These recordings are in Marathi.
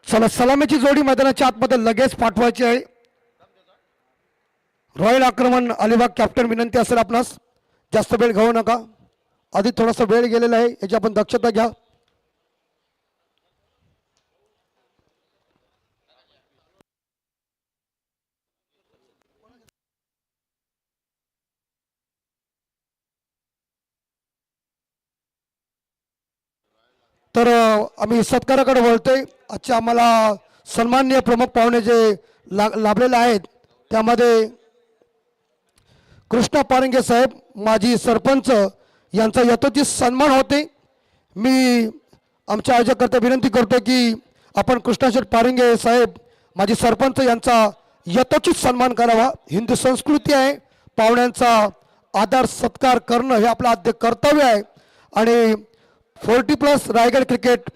चला सलामीची जोडी मैदानाच्या आतमध्ये लगेच पाठवायची आहे. रॉयल आक्रमण अलिबाग कॅप्टन विनंती असेल आपणास जास्त वेळ घेऊ नका. आधी थोडासा वेळ गेलेला आहे याची आपण दक्षता घ्या. तर आम्ही सत्काराकडे वळतोय. आजचे आम्हाला सन्माननीय प्रमुख पाहुणे जे लाभलेले आहेत त्यामध्ये कृष्णा पारंगे साहेब माजी सरपंच यांचा यथोचित सन्मान होते. मी आमच्या आयोजककर्त्या विनंती करतो की आपण कृष्णाशेठ पारंगे साहेब माजी सरपंच यांचा यथोचित सन्मान करावा. हिंदू संस्कृती आहे, पाहुण्यांचा आदर सत्कार करणं हे आपलं आद्य कर्तव्य आहे. आणि 40+ Raigad cricket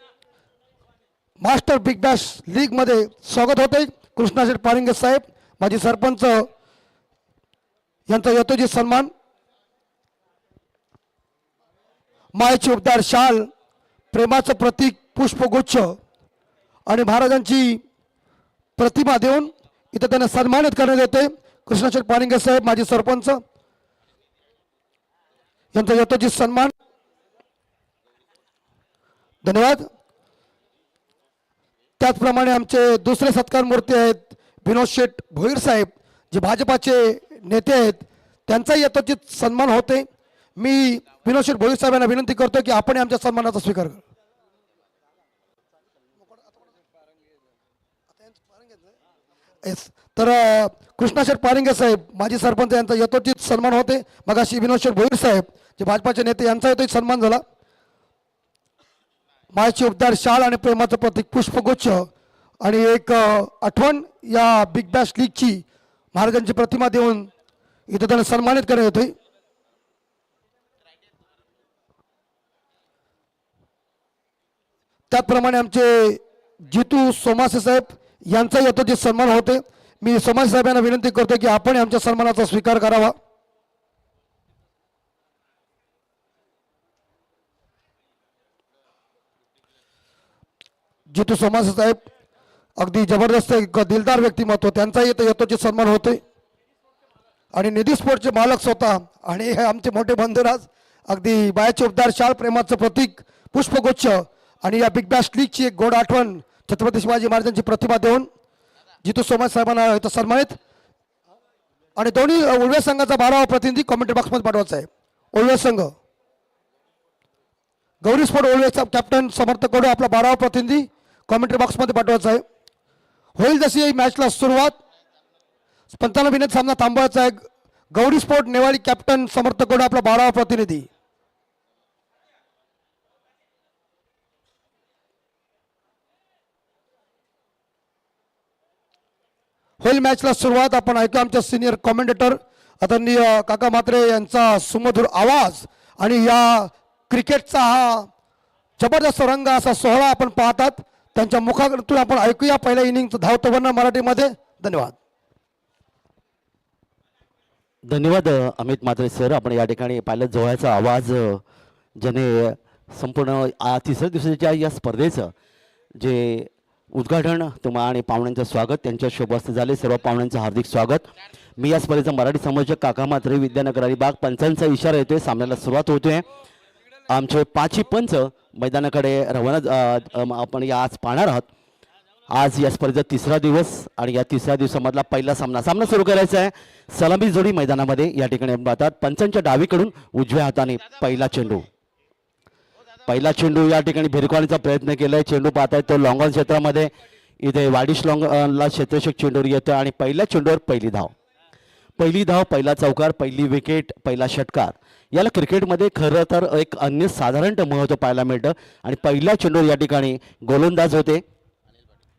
master big Bash लीगमध्ये स्वागत होते. कृष्णाशेठ पारंगे साहेब माजी सरपंच यांचा यथोचित सन्मान. मायेची उबदार शाल, प्रेमाचं प्रतीक पुष्पगुच्छ आणि महाराजांची प्रतिमा देऊन इथं त्यांना सन्मानित करण्यात येते. कृष्णाशेठ पारंगे साहेब माजी सरपंच यांचा यथोचित सन्मान. धन्यवाद. त्याचप्रमाणे आमचे दुसरे सत्कार मूर्ती आहेत विनोद शेठ भोईर साहेब जे भाजपाचे नेते आहेत, त्यांचा यथोचित सन्मान होते. मी विनोद शेठ भोईर साहेबांना विनंती करतो की आपण आमच्या सन्मानाचा स्वीकार करा. तर कृष्णाशेठ पारंगे साहेब माजी सरपंच यांचा यथोचित सन्मान होते. मगाशी विनोद शेठ भोईर साहेब जे भाजपाचे नेते यांचा यथोचित सन्मान झाला. मायेची उबदार शाल आणि प्रेमाचं प्रतीक पुष्पगुच्छ आणि एक आठवण या बिग बॅश लीगची महाराजांची प्रतिमा देऊन इथं त्यांना सन्मानित करण्यात येते. त्याचप्रमाणे आमचे जितू सोमासे साहेब यांचा यथोचित सन्मान होते. मी सोमासे साहेबांना विनंती करतो की आपण आमच्या सन्मानाचा स्वीकार करावा. जितू सोमासे साहेब अगदी जबरदस्त एक दिलदार व्यक्तिमत्व, त्यांचा यथोचित सन्मान होते. आणि निधी स्पोर्टचे मालक स्वतः आणि हे आमचे मोठे बंधुराज अगदी बायाचे उबदार शाल, प्रेमाचं प्रतीक पुष्पगुच्छ आणि या बिग बॅश लीगची एक गोड आठवण छत्रपती शिवाजी महाराजांची प्रतिमा देऊन जितू सोमासे साहेबांना इथं सन्मानित. आणि दोन्ही उळवे संघाचा 12वा प्रतिनिधी कॉमेंट्री बॉक्समध्ये पाठवायचा आहे. उळवे संघ गौरी स्पोर्ट उळवेचा कॅप्टन समर्थ कडू आपला 12वा प्रतिनिधी कॉमेंट्री बॉक्समध्ये पाठवायचा आहे. होईल जशी या मॅचला सुरुवात. 55 मिनिट सामना थांबवायचा आहे. गौरी स्पोर्ट नेवाळी कॅप्टन समर्थ कडू आपला 12वा प्रतिनिधी. होईल मॅचला सुरुवात. आपण ऐकू आमच्या सिनियर कॉमेंटेटर आदरणीय काका म्हात्रे यांचा सुमधुर आवाज आणि या क्रिकेटचा हा जबरदस्त रंग असा सोहळा आपण पाहतात. त्यांच्या मुखातून आपण ऐकूया पहिल्या इनिंगचं धावतं वर्णन मराठीमध्ये. धन्यवाद. धन्यवाद अमित म्हात्रे सर. आपण या ठिकाणी पाहिलं जोहाचा आवाज ज्याने संपूर्ण तिसऱ्या दिवसाच्या या स्पर्धेचं जे उद्घाटन तुम्हा आणि पाहुण्यांचं स्वागत त्यांच्या शुभहस्ते झाले. सर्व पाहुण्यांचं हार्दिक स्वागत. मी या स्पर्धेचा मराठी समालोचक काका म्हात्रे विद्यानगर अलिबाग. पंचांचा इशारा येतोय, सामन्याला सुरुवात होतोय. आमचे 5ही पंच मैदानाकडे रवाना आपण या आज पाहणार आहोत. आज या स्पर्धेचा तिसरा दिवस आणि या तिसऱ्या दिवसामधला पहिला सामना सुरू करायचा आहे. सलामी जोडी मैदानामध्ये या ठिकाणी पाहतात. पंचांच्या डावीकडून उजव्या हाताने पहिला चेंडू या ठिकाणी भिरकवण्याचा प्रयत्न केलाय. चेंडू पाहताय तो लॉंगॉन क्षेत्रामध्ये इथे वाडिश लॉंगला क्षेत्ररक्षक चेंडूवर येतो आणि पहिल्या चेंडूवर पहिली धाव, पहिला चौकार, पहिली विकेट, पहिला षटकार. याला क्रिकेटमध्ये खरं तर एक अनन्यसाधारण महत्त्व पाहायला मिळतं. आणि पहिल्या चेंडूवर या ठिकाणी गोलंदाज होते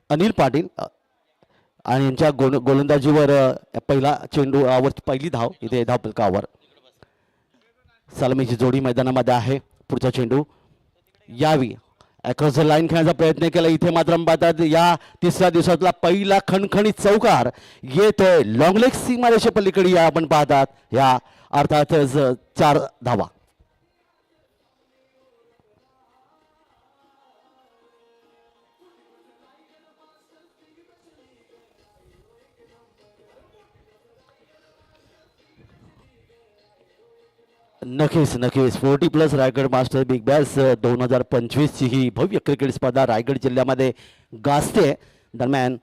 अनिल पाटील आणि यांच्या गोलंदाजीवर पहिला चेंडूवर पहिली धाव इथे धावफलकावर. सलामीची जोडी मैदानामध्ये आहे. पुढचा चेंडू यावी अक्रॉस द लाईन खेळण्याचा प्रयत्न केला. इथे मात्र पाहतात या तिसऱ्या दिवसातला पहिला खणखणीत चौकार येतोय लॉंगलेग सीमारेषे पलीकडे. या आपण पाहतात या अर्थातच 4 धावा. नक्कीच नक्कीच 40+ रायगड मास्टर बिग बॅस 2025ची ही भव्य क्रिकेट स्पर्धा रायगड जिल्ह्यामध्ये गाजते. दरम्यान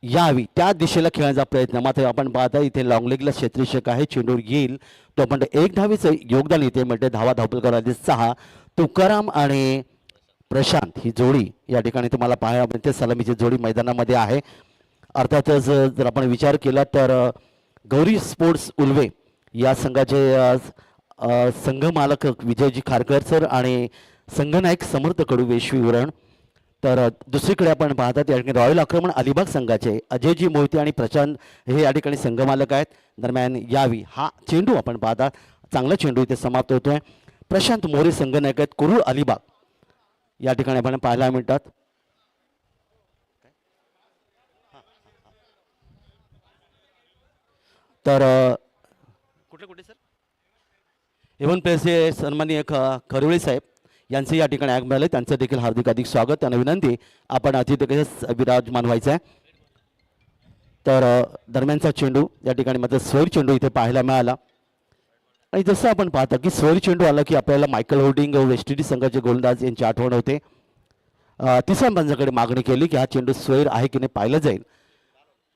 यावी त्या दिशेला खेळण्याचा प्रयत्न, मात्र आपण पाहता इथे लॉंगलेगला क्षेत्ररक्षक आहे, चेंडूर येईल तो पण एक धावीचं योगदान इथे मिळते. धावा धावपल करा 6. तुकाराम आणि प्रशांत ही जोडी या ठिकाणी तुम्हाला पाहायला मिळते. सलामीची जोडी मैदानामध्ये आहे. अर्थातच जर आपण विचार केला तर गौरी स्पोर्ट्स उल्वे या संघाचे संघ मालक विजयजी खारकर सर आणि संघनायक समर्थ कडू वेशवी उरण. तर दुसरीकडे आपण पाहतात या ठिकाणी रॉयल आक्रमण अलिबाग संघाचे अजयजी मोहिते आणि प्रशांत हे या ठिकाणी संघ मालक आहेत. दरम्यान यावी हा चेंडू आपण पाहतात, चांगला चेंडू इथे समाप्त होतोय. प्रशांत मोरे संघनायक आहेत कुरुळ अलिबाग या ठिकाणी आपण पाहायला मिळतात. तर कुठले कुठे सर एवन प्लेसचे सन्माननीय खरवळे साहेब यांचे या ठिकाणी आगमन झाले, त्यांचं देखील हार्दिक स्वागत. त्यांना विनंती आपण अतिथीकडेच विराजमान व्हायचं आहे. तर दरम्यानचा चेंडू या ठिकाणी मात्र स्वैर चेंडू इथे पाहायला मिळाला. आणि जसं आपण पाहता की स्वैर चेंडू आला की आपल्याला मायकल होल्डिंग वेस्ट इंडिज संघाचे गोलंदाज यांची आठवण होते. तिसऱ्या पंचाकडे मागणी केली की हा चेंडू स्वैर आहे की नाही पाहिलं जाईल.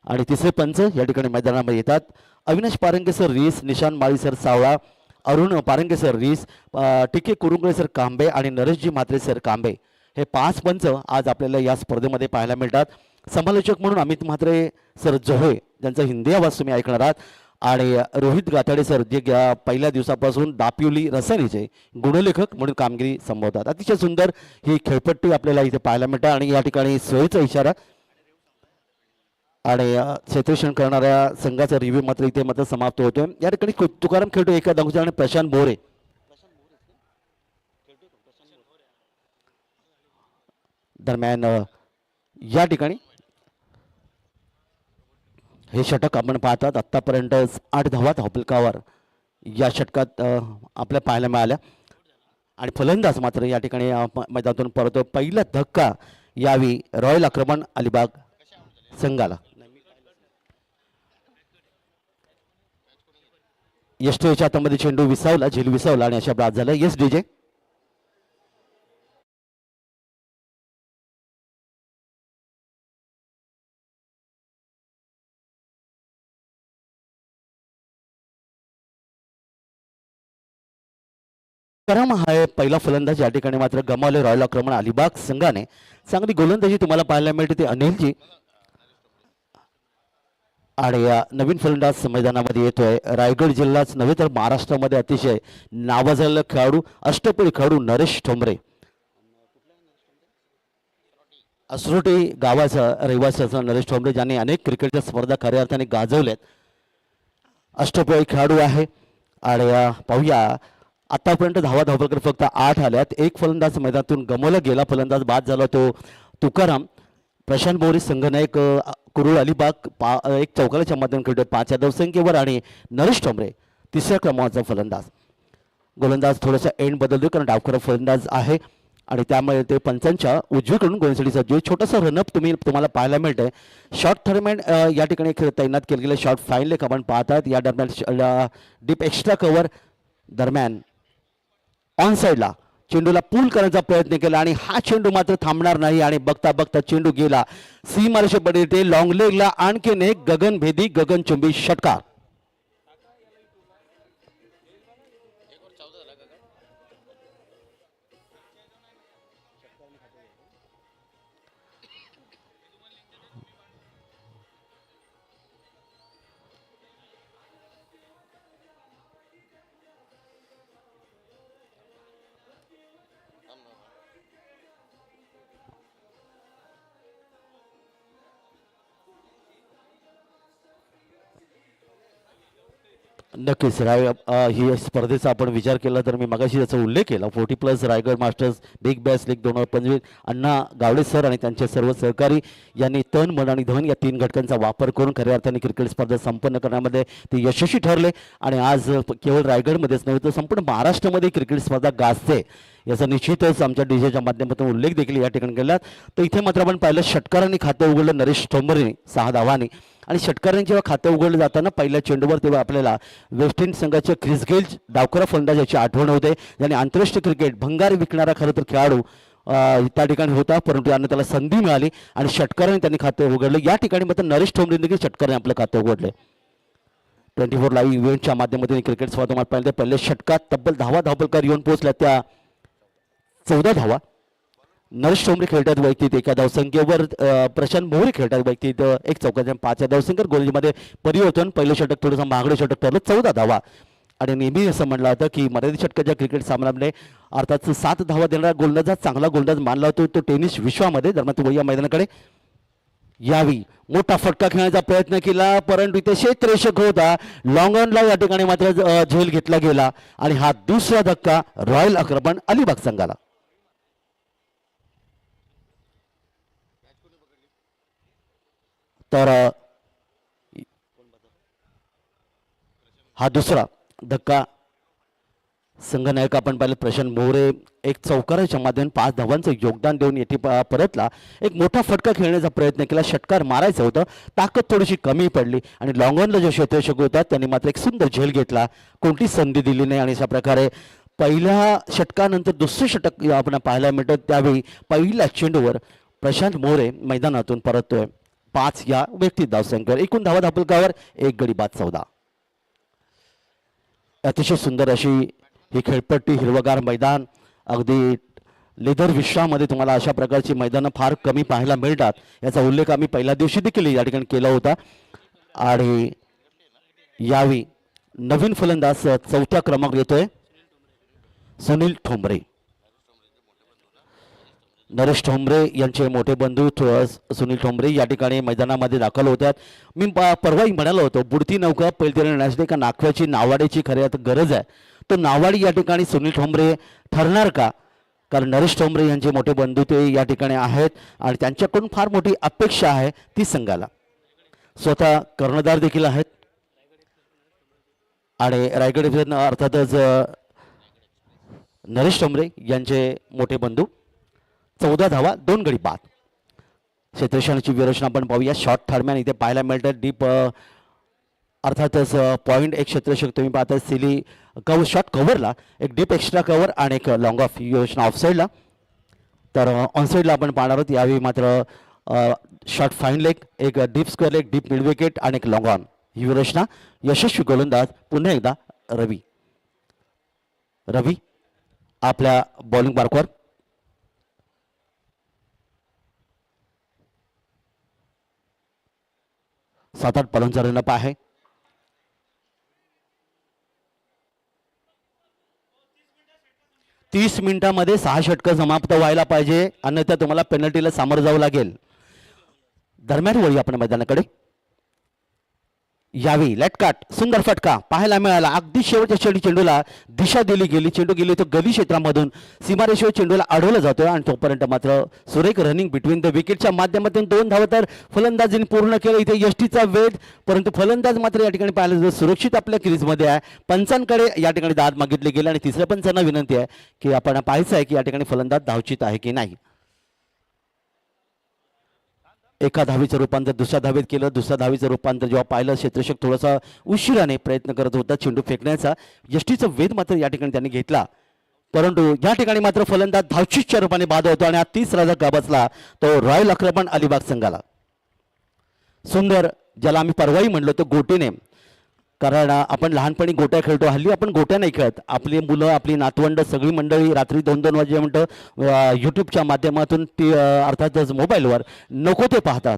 आणि तिसरे पंच या ठिकाणी मैदानामध्ये येतात. अविनाश पारंगे सर रीस, निशांत माळी सर सावळा, अरुण पारंगे सर रीस, टिके कुरुंगळे सर कांबे आणि नरेशजी म्हात्रे सर कांबे हे 5 पंच आज आपल्याला या स्पर्धेमध्ये पाहायला मिळतात. समालोचक म्हणून अमित म्हात्रे सर जोहे ज्यांचा हिंदी आवाज तुम्ही ऐकणार आहात आणि रोहित गाथाडे सर जे पहिल्या दिवसापासून दापिवली रसायनीचे गुणलेखक म्हणून कामगिरी संबोधतात. अतिशय सुंदर ही खेळपट्टी आपल्याला इथे पाहायला मिळतात. आणि या ठिकाणी सोयीचा इशारा आणि क्षेत्ररक्षण करणाऱ्या संघाचा रिव्ह्यू मात्र इथे मात्र समाप्त होतोय. या ठिकाणी तुकाराम खेळतो एका धावूचा आणि प्रशांत बोरे दरम्यान या ठिकाणी हे षटक आपण पाहतात. आत्तापर्यंत 8 धावा धावफलकावर या षटकात आपल्याला पाहायला मिळाल्या. आणि फलंदाज मात्र या ठिकाणी मैदानातून परत पहिला धक्का यावी रॉयल आक्रमण अलिबाग संघाला. यष्टीच्या हातामध्ये चेंडू विसावला, झेल विसावला आणि अशा बाद झाला. येस डीजे करम हा पहिला फलंदाज या ठिकाणी मात्र गमावले रॉयल आक्रमण अलिबाग संघाने. चांगली गोलंदाजी तुम्हाला पाहायला मिळते ते अनिलजी. आणि नवीन फलंदाज मैदानामध्ये येतोय. रायगड जिल्हाच नव्हे तर महाराष्ट्रामध्ये अतिशय नावाजलेला खेळाडू अष्टपैलू खेळाडू नरेश ठोंबरे, असरोटी गावाचा रहिवासी असं नरेश ठोंबरे ज्यांनी अनेक क्रिकेटच्या स्पर्धा खऱ्या अर्थाने गाजवल्यात. अष्टपैलू खेळाडू आहे. आणि पाहूया आतापर्यंत धावा धावपलकर फक्त 8 आल्यात. एक फलंदाज मैदानातून गमावला गेला, फलंदाज बाद झाला तो तुकाराम. प्रशांत बोरी संघनायक कुरुळ अलिबाग एक चौकालाच्या माध्यमातून खेळतोय 5 या धावसंख्येवर. आणि नरेश ठोंबरे तिसऱ्या क्रमांकाचा फलंदाज. गोलंदाज थोडासा एंड बदलतोय कारण डावखरा फलंदाज आहे आणि त्यामुळे ते पंचांच्या उजवीकडून गोलंदाजीसाठी सज्ज आहे. छोटासा रनअप तुम्हाला पाहायला मिळतंय. शॉर्ट थर्मेंट या ठिकाणी तैनात केले गेले शॉर्ट फाईन लेग आपण पाहतात. या दरम्यान डीप एक्स्ट्रा कव्हर दरम्यान ऑन साईडला चेंडूला पूल करण्याचा प्रयत्न केला आणि हा चेंडू मात्र थांबणार नाही. आणि बघता बघता चेंडू गेला सीमारेषेकडे ते लॉंग लेगला. आणखीन एक गगनभेदी गगनचुंबी षटकार. नक्कीच ही स्पर्धेचा आपण विचार केला तर मी मगाशी त्याचा उल्लेख केला. 40+ Raigad masters big base league 2025 अण्णा गावडे सर आणि त्यांचे सर्व सहकारी यांनी तन मन आणि धन या 3 घटकांचा वापर करून खऱ्या अर्थाने क्रिकेट स्पर्धा संपन्न करण्यामध्ये ते यशस्वी ठरले. आणि आज केवळ रायगडमध्येच नव्हे तर संपूर्ण महाराष्ट्रामध्ये क्रिकेट स्पर्धा गाजते याचा निश्चितच आमच्या डीजेच्या माध्यमातून उल्लेख देखील या ठिकाणी केला. तर इथे मात्र आपण पाहिलं षटकारांनी खातं उघडलं नरेश ठोंबरेने 6 धावांनी. आणि षटकारांनी जेव्हा खातं उघडलं जाताना पहिल्या चेंडूवर तेव्हा आपल्याला वेस्ट इंडिज संघाचे ख्रिस गेल डावखरा फलंदाज याची आठवण होते, ज्याने आंतरराष्ट्रीय क्रिकेट भंगार विकणारा खरं तर खेळाडू त्या ठिकाणी होता, परंतु यानं त्याला संधी मिळाली आणि षटकाराने त्यांनी खातं उघडलं. या ठिकाणी मात्र नरेश ठोंबरे देखील षटकाराने आपलं खातं उघडले. 24 लाईव्ह इव्हेंटच्या माध्यमातून क्रिकेट स्पर्धा पाहिलं पहिल्या षटकात तब्बल 10 धावफलकार येऊन पोहोचल्या, त्या 14 धावा. नरेश ठोंबरे खेळतात वैयक्तिक एका धावसंख्येवर, प्रशांत मोहरे खेळतात वैयक्तिक एक चौकाच्या 5 धावसंख्येवर. गोलंदाजीमध्ये परिवर्तन, पहिलं षटक थोडंसं महागडं षटक ठरलं, 14 धावा. आणि नेहमी असं म्हणलं होतं की मर्यादित षटकाच्या क्रिकेट सामन्यामध्ये अर्थात 7 धावा देणारा गोलंदाज चांगला गोलंदाज मानला होतो तो टेनिस विश्वामध्ये. दरम्यान तो या मैदानाकडे यावी मोठा फटका खेळण्याचा प्रयत्न केला, परंतु इथे क्षेत्ररक्षक होता, लॉंग ऑनला या ठिकाणी मात्र झेल घेतला गेला आणि हा दुसरा धक्का रॉयल आक्रमण अलिबाग संघाला. तर हा दुसरा धक्का संघनायक आपण पाहिलं प्रशांत मोहरे एक चौकाराच्या माध्यमातून 5 धावांचं योगदान देऊन येथे परतला. एक मोठा फटका खेळण्याचा प्रयत्न केला, षटकार मारायचं होतं, ताकद थोडीशी कमी पडली आणि लॉंगॉनला जो क्षेत्ररक्षक होता त्यांनी मात्र एक सुंदर झेल घेतला, कोणतीच संधी दिली नाही. आणि अशा प्रकारे पहिल्या षटकानंतर दुसरे षटक आपण पाहायला मिळतं, त्यावेळी पहिल्या चेंडूवर प्रशांत मोहरे मैदानातून परततोय 5 या व्यक्ती धावसंख्येवर. एकूण धावा धावफलकावर 1 गडी बाद 14. अतिशय सुंदर अशी ही खेळपट्टी, हिरवगार मैदान, अगदी लेदर विश्वामध्ये तुम्हाला अशा प्रकारची मैदानं फार कमी पाहायला मिळतात, याचा उल्लेख आम्ही पहिल्या दिवशी देखील या ठिकाणी केला होता. आणि यावेळी नवीन फलंदाज 4थ्या क्रमांक येतोय सुनील ठोंबरे. नरेश ठोंबरे यांचे मोठे बंधू सुनील ठोंबरे या ठिकाणी मैदानामध्ये दाखल होतात. मी परवाही म्हणालो होतो बुडती नौका पैलतीने नेण्यासाठी का नाखव्याची नावाडीची खऱ्यात गरज आहे, तो नावाडी या ठिकाणी सुनील ठोंबरे ठरणार का? कारण नरेश ठोंबरे यांचे मोठे बंधू ते या ठिकाणी आहेत आणि त्यांच्याकडून फार मोठी अपेक्षा आहे ती संघाला. स्वतः कर्णधार देखील आहेत आणि रायगड अर्थातच नरेश ठोंबरे यांचे मोठे बंधू. 14 धावा 2 गडी बाद. क्षेत्ररक्षणाची व्यवस्था आपण पाहूया. शॉर्ट थर्मॅन इथे पाहायला मिळतात, डीप अर्थातच पॉईंट एक क्षेत्ररक्षक तुम्ही पाहता सिली कव्हर शॉर्ट कव्हरला एक डीप एक्स्ट्रा कव्हर आणि एक लॉंग ऑफ योजना ऑफसाईडला. तर ऑनसाईडला आपण पाहणार आहोत यावेळी मात्र शॉर्ट फाईन लेग, एक deep square leg, deep mid wicket आणि एक लॉंग ऑन ही व्यवस्था. यशस्वी गोलंदाज पुन्हा एकदा रवी आपल्या बॉलिंग मार्कवर. सात 8 पलंचा रनअप आहे. तीस मिनिटांमध्ये 6 षटकं समाप्त व्हायला पाहिजे, अन्यथा तुम्हाला पेनल्टीला सामोरं जावं लागेल. दरम्यान वळी आपण मैदानाकडे. यावी लेटकाट सुंदर फटका पाहायला मिळाला, अगदी शेवटच्या चेंडूला दिशा दिली गेली, चेंडू गेली तो गली क्षेत्रामधून सीमारेषेवर चेंडूला अडवलं जातोय आणि तोपर्यंत मात्र सुरेख रनिंग बिटवीन द विकेटच्या माध्यमातून 2 धावा तर फलंदाजीने पूर्ण केलं. इथे यष्टीचा वेध, परंतु फलंदाज मात्र या ठिकाणी पाहिलं सुरक्षित आपल्या क्रीजमध्ये आहे. पंचांकडे या ठिकाणी दाद मागितले गेले आणि तिसऱ्या पंचांना विनंती आहे की आपण पाहायचं आहे की या ठिकाणी फलंदाज धावचित आहे की नाही. एका धावीचं रूपांतर दुसऱ्या धावीत केलं, दुसऱ्या धावीचं रूपांतर जेव्हा पाहिलं क्षेत्ररक्षक थोडासा उशिराने प्रयत्न करत होता चेंडू फेकण्याचा, यष्टीचा वेध मात्र या ठिकाणी त्यांनी घेतला, परंतु या ठिकाणी मात्र फलंदाज धावचीच्या रूपाने बाद होतो आणि हा 30 धक्का बसला तो रॉयल आक्रमण अलिबाग संघाला. सुंदर, ज्याला आम्ही परवाही म्हणलो तो गोटीने, कारण आपण लहानपणी गोट्या खेळतो, हल्ली आपण गोट्या नाही खेळत. आपली मुलं, आपली नातवंड सगळी मंडळी रात्री 2-2 वाजेपर्यंत यूट्यूबच्या माध्यमातून ती अर्थातच मोबाईलवर नको ते पाहतात.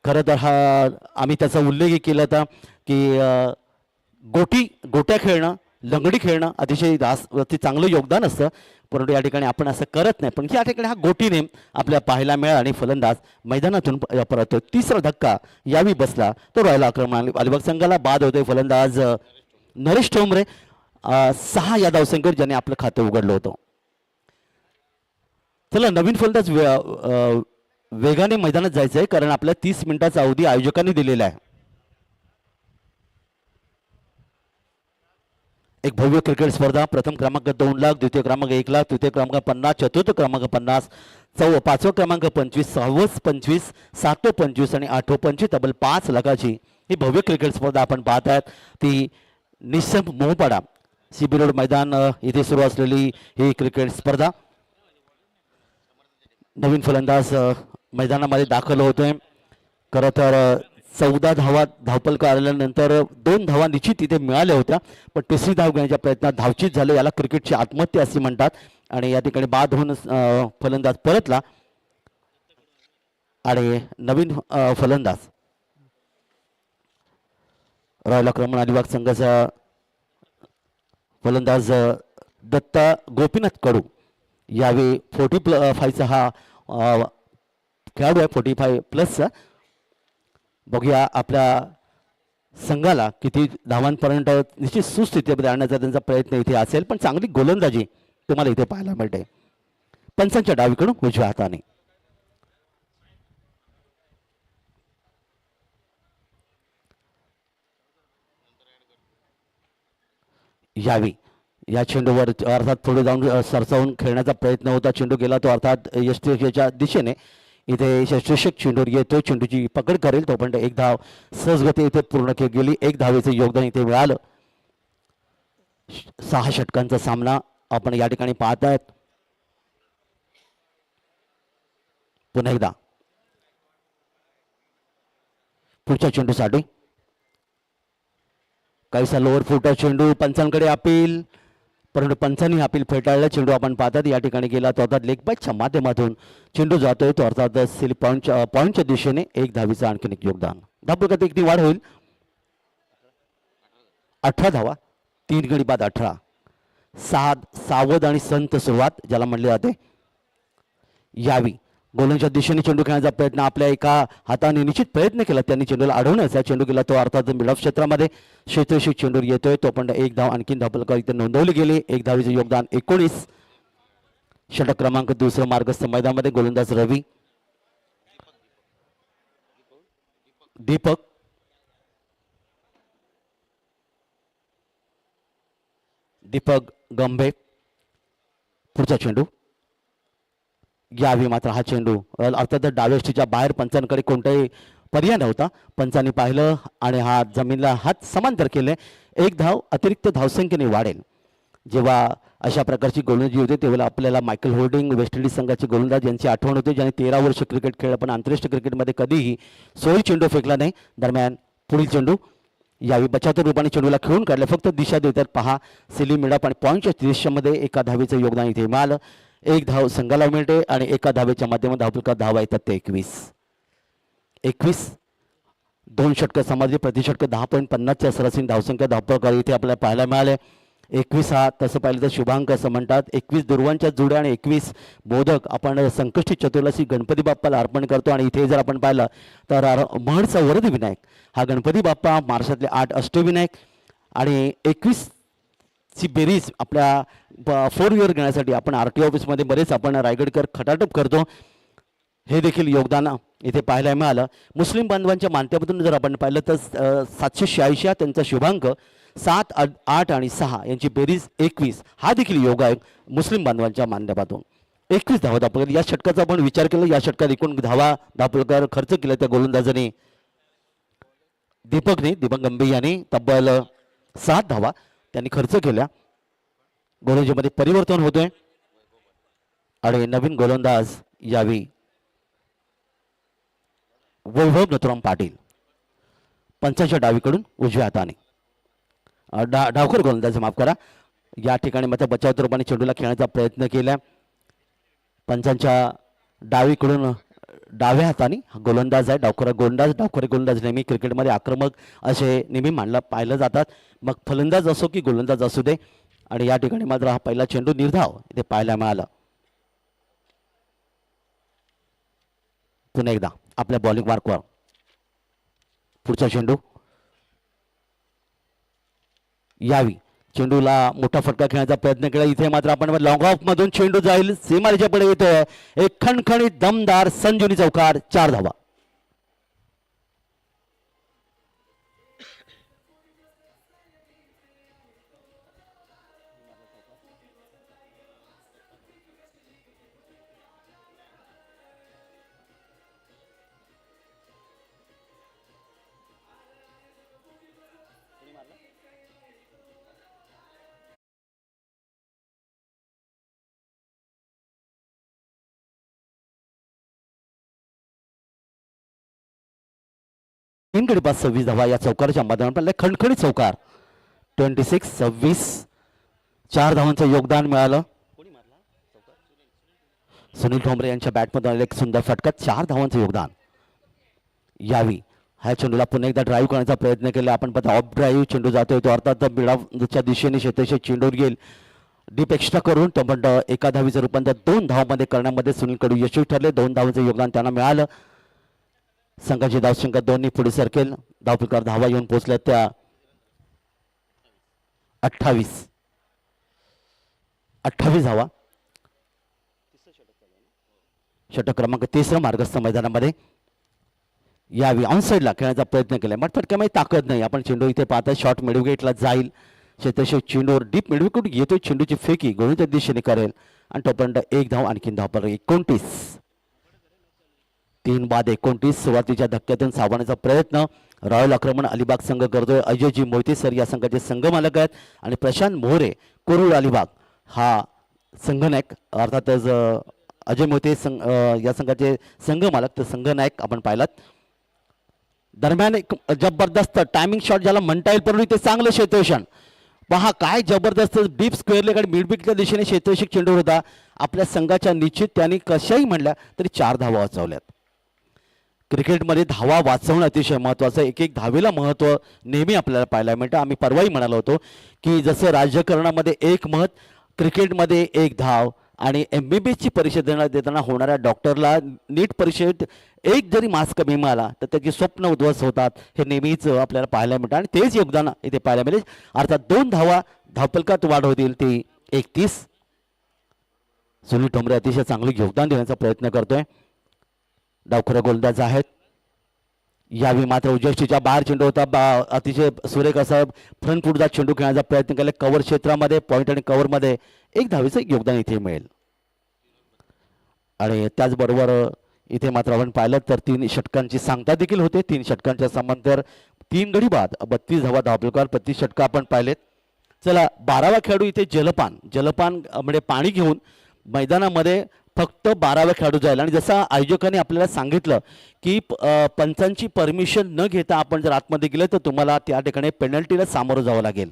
खरं तर हा आम्ही त्याचा उल्लेख केला होता की गोट्या खेळणं, लंगडी खेळणं अतिशय ते चांगलं योगदान असतं, परंतु या ठिकाणी आपण असं करत नाही. पण या ठिकाणी हा गोटीने आपल्या पाहायला मिळाला आणि फलंदाज मैदानातून परत 3रा धक्का यावी बसला तो रॉयल आक्रमण अलिबाग संघाला. बाद होते फलंदाज नरेश ठोंबरे 6 या धावसंख्येवर ज्याने आपलं खातं उघडलं होतं. चला नवीन फलंदाज वेगाने मैदानात जायचं आहे, कारण आपल्या 30 मिनिटाचा अवधी आयोजकांनी दिलेला आहे. एक भव्य क्रिकेट स्पर्धा. प्रथम क्रमांक 2 लाख, द्वितीय क्रमांक 1 लाख, तृतीय क्रमांक 50, चतुर्थ क्रमांक 50, पाचवा क्रमांक 25, 6वं 25, 7वं 25 आणि 8वं 25, तब्बल 5 लाखाची ही भव्य क्रिकेट स्पर्धा आपण पाहत आहात. ती निसम मोहपाडा CB रोड मैदान इथे सुरू असलेली ही क्रिकेट स्पर्धा. नवीन फलंदाज मैदानामध्ये दाखल होतोय. खरं तर 14 धावा धावपलक आल्यानंतर 2 धावा निश्चित इथे मिळाल्या होत्या, पण तिसरी धाव घेण्याच्या प्रयत्नात धावचीत झाले. याला क्रिकेटची आत्महत्या असे म्हणतात. आणि या ठिकाणी बाद होऊन फलंदाज परतला आणि नवीन फलंदाज रॉयल आक्रमण अलिबाग संघाचा फलंदाज दत्ता गोपीनाथ कडू. यावेळी 45चा हा खेळाडू आहे, 45+चा. बघूया आपल्या संघाला किती धावांपर्यंत निश्चित सुस्थितीमध्ये आणण्याचा त्यांचा प्रयत्न इथे असेल, पण चांगली गोलंदाजी तुम्हाला इथे पाहायला मिळते. पंचांच्या डावीकडून उजव्या हाताने यावी. या चेंडूवर अर्थात पुढे जाऊन सरसावून खेळण्याचा प्रयत्न होता. चेंडू गेला तो अर्थात यष्टीच्या दिशेने. इथे यष्टीषक चेंडूवर येतो, चेंडूची पकड करेल तोपर्यंत एक धाव सहजगती इथे पूर्ण केली गेली. एक धावेचं योगदान इथे मिळालं. 6 षटकांचा सामना आपण या ठिकाणी पाहत आहेत. पुन्हा एकदा पुढच्या चेंडूसाठी काहीसा लोअर फुटा चेंडू, पंचांकडे अपील, परंतु पंचांनी अपील फेटाळलं. चेंडू आपण पाहतात या ठिकाणी गेला तो अर्थात लेग बायच्या माध्यमातून चेंडू जातोय तो अर्थात सिली पॉईंटच्या दिशेने. एक धावीचं आणखीन एक योगदान. धावपलकात एक वाढ होईल. 18 धावा, 3 गडी बाद 18. सावध आणि संत सुरुवात ज्याला म्हणले जाते. यावी गोलंदाजच्या दिशेने चेंडू खेळण्याचा प्रयत्न आपल्या एका हाताने निश्चित प्रयत्न केला त्यांनी चेंडूला अडवण्याचा. चेंडू गेला तो अर्थात मिड ऑफ क्षेत्रामध्ये. क्षेत्रशी चेंडूवर येतोय तो पण एक धाव आणखीन धावपलकावर इथे नोंदवली गेली. एक धावीचे योगदान 19. षटक क्रमांक 2 मार्गस्थ मैदानामध्ये गोलंदाज रवी. दीपक गंभे. पुढचा चेंडू यावी. मात्र हा चेंडू अर्थात डाव्याष्टीच्या बाहेर पंचांकडे कोणताही पर्याय नव्हता. पंचांनी पाहिलं आणि हा जमीनला हात समांतर केले. एक धाव अतिरिक्त धावसंख्येने वाढेल. जेव्हा अशा प्रकारची गोलंदाजी होते तेव्हा आपल्याला मायकल होल्डिंग वेस्ट इंडिज संघाचे गोलंदाज यांची आठवण होते, ज्यांनी 13 वर्ष क्रिकेट खेळलं पण आंतरराष्ट्रीय क्रिकेटमध्ये कधीही सोयी चेंडू फेकला नाही. दरम्यान पुढील चेंडू यावी बचावत्या रूपाने चेंडूला खेळून काढले. फक्त दिशा देतात पहा. सिली मिडअप आणि पॉईंटच्या दिशेमध्ये एका धावेचं योगदान इथे मिळालं. एक धाव संघाला मिळते आणि एका धावेच्या माध्यमातून धावपलकात धावा येतात ते 21. 2 षटकं समाजली. प्रति षटक 10.50च्या सरासरी धावसंख्या धावपलकार इथे आपल्याला पाहायला मिळाले. 21 हा तसं पाहिलं तर शुभांक असं म्हणतात. 21 दुर्वांच्या जुड्या आणि 21 मोदक आपण संकष्टी चतुर्दशी गणपती बाप्पाला अर्पण करतो. आणि इथे जर आपण पाहिलं तर महडचा वरद विनायक हा गणपती बाप्पा महाराष्ट्रातले 8 अष्टविनायक आणि 21ची बेरीज आपल्या 4 व्हीलर घेण्यासाठी आपण RTO ऑफिसमध्ये बरेच आपण रायगडकर खटाटोप करतो. हे देखील योगदान इथे पाहायला मिळालं. मुस्लिम बांधवांच्या माध्यमातून जर आपण पाहिलं तर 786 हा त्यांचा शुभांक. 7, 8 आणि 6 यांची बेरीज 21 हा देखील योग आहे मुस्लिम बांधवांच्या माध्यमातून. 21 धावा धावपलकार. या षटकाचा आपण विचार केला, या षटकात एकूण धावा धावपलकार खर्च केला त्या गोलंदाजाने दीपक गंभीर यांनी तब्बल 7 धावा त्यांनी खर्च केल्या. गोलंदाजीमध्ये परिवर्तन होतोय आणि नवीन गोलंदाज यावी वैभव नथुराम पाटील. पंचाच्या डावीकडून उजव्या हाताने डावकर गोलंदाज माफ करा. या ठिकाणी मात्र बचावत्या रूपाने चेंडूला खेळण्याचा प्रयत्न केला. पंचांच्या डावीकडून डाव्या हाताने गोलंदाज आहे. डावखोरा गोलंदाज नेहमी क्रिकेटमध्ये आक्रमक असे नेहमी पाहिलं जातात, मग फलंदाज असो की गोलंदाज असू दे. आणि या ठिकाणी मात्र हा पहिला चेंडू निर्धाव इथे पाहायला मिळाला. पुन्हा एकदा आपल्या बॉलिंग मार्कवर पुढचा चेंडू यावी. चेंडूला मोठा फटका खेळण्याचा प्रयत्न केला. इथे मात्र आपण लॉंग ऑफ मधून चेंडू जाईल. सीमारेच्या पुढे येतोय एक खणखणीत दमदार संजीवनी चौकार. 4 धावा. तीन गडी बाद 26 धावा या चौकाराच्या माध्यमातून खणखणीत चौकार 26-26 4 धावांचं योगदान मिळालं. सुनील ठोंबरे यांच्या बॅटमधून एक सुंदर फटका 4 धावांचं योगदान. यावी ह्या चेंडूला पुन्हा एकदा ड्राईव्ह करण्याचा प्रयत्न केला. आपण पाहता ऑफ ड्राईव्ह चेंडू जातोय तो अर्थात बिडाच्या दिशेने शेतशे चेंडूवर गेल डीप एक्स्ट्रा करून तो पण एका धावीचं रूपांतर 2 धावांमध्ये करण्यामध्ये सुनील कडू यशस्वी ठरले. 2 धावांचं योगदान त्यांना मिळालं. संघाची धावसंख्या 2 पुढे सरकेल. धावफलकावर धावा येऊन पोहोचल्या त्या 28 धावा. षटक क्रमांक 30 मार्गस्थ मैदानामध्ये यावी ऑन साईडला खेळण्याचा प्रयत्न केला. मग फटक्यामध्ये ताकद नाही. आपण चेंडू इथे पाहता शॉर्ट मिडविकेटला जाईल. शेतशे चेंडूवर डीप मिडविकेट येतोय. चेंडूची फेकी गोलंदाजीच्या दिशेने करेल आणि तोपर्यंत 1 धाव आणखीन धाव 29. 3 बाद 29 सुरुवातीच्या धक्क्यातून सावरण्याचा प्रयत्न रॉयल आक्रमण अलिबाग संघ करतोय. अजयजी मोहिते सर या संघाचे संघ मालक आहेत आणि प्रशांत मोहरे कोरुळ अलिबाग हा संघनायक अर्थातच अजय मोहिते या संघाचे संघ मालक तर संघनायक आपण पाहिलात. दरम्यान एक जबरदस्त टायमिंग शॉट ज्याला म्हणता येईल परंतु ते चांगलं क्षेत्ररक्षण पहा काय जबरदस्त डीप स्क्वेअर लेग आणि मिडविकेटच्या दिशेने क्षेत्ररक्षक चेंडू होता. आपल्या संघाच्या निश्चित त्यांनी कशाही म्हणल्या तरी 4 धावा वाचवल्यात. क्रिकेटमध्ये धावा वाचवणं अतिशय महत्त्वाचं. एक एक धावेला महत्त्व नेहमी आपल्याला पाहायला मिळतं. आम्ही परवाही म्हणालो होतो की जसं राजकारणामध्ये 1 मत, क्रिकेटमध्ये 1 धाव आणि MBBSची परीक्षा देताना होणाऱ्या डॉक्टरला नीट परीक्षेत 1 जरी मार्क्स कमी मिळाला तर त्याची स्वप्न उद्ध्वस्त होतात. हे नेहमीच आपल्याला पाहायला मिळतं आणि तेच योगदान इथे पाहायला मिळेल. अर्थात 2 धावा धावफलकात वाढ होतील ती 31. सुनील ठोंबरे अतिशय चांगले योगदान देण्याचा प्रयत्न करतोय. डावखुरा गोलंदाज आहेत. यावेळी मात्र उजष्टीच्या बाहेर चेंडू होता. अतिशय सुरेख असा फ्रंट फुटचा चेंडू खेळण्याचा प्रयत्न केला. कव्हर क्षेत्रामध्ये पॉईंट आणि कव्हरमध्ये 1 धावेचं योगदान इथे मिळेल. आणि त्याचबरोबर इथे मात्र आपण पाहिलं तर 3 षटकांची सांगता देखील होते. 3 षटकांच्या समांतर 3 गडी बाद 32 धावा धावफलकावर 35 षटकं आपण पाहिलेत. चला 12वा खेळाडू इथे जलपान म्हणजे पाणी घेऊन मैदानामध्ये फक्त 12व्या खेळाडू जाईल. आणि जसं आयोजकांनी आपल्याला सांगितलं की पंचांची परमिशन न घेता आपण जर आतमध्ये गेले तर तुम्हाला त्या ठिकाणी पेनल्टीला सामोरं जावं लागेल.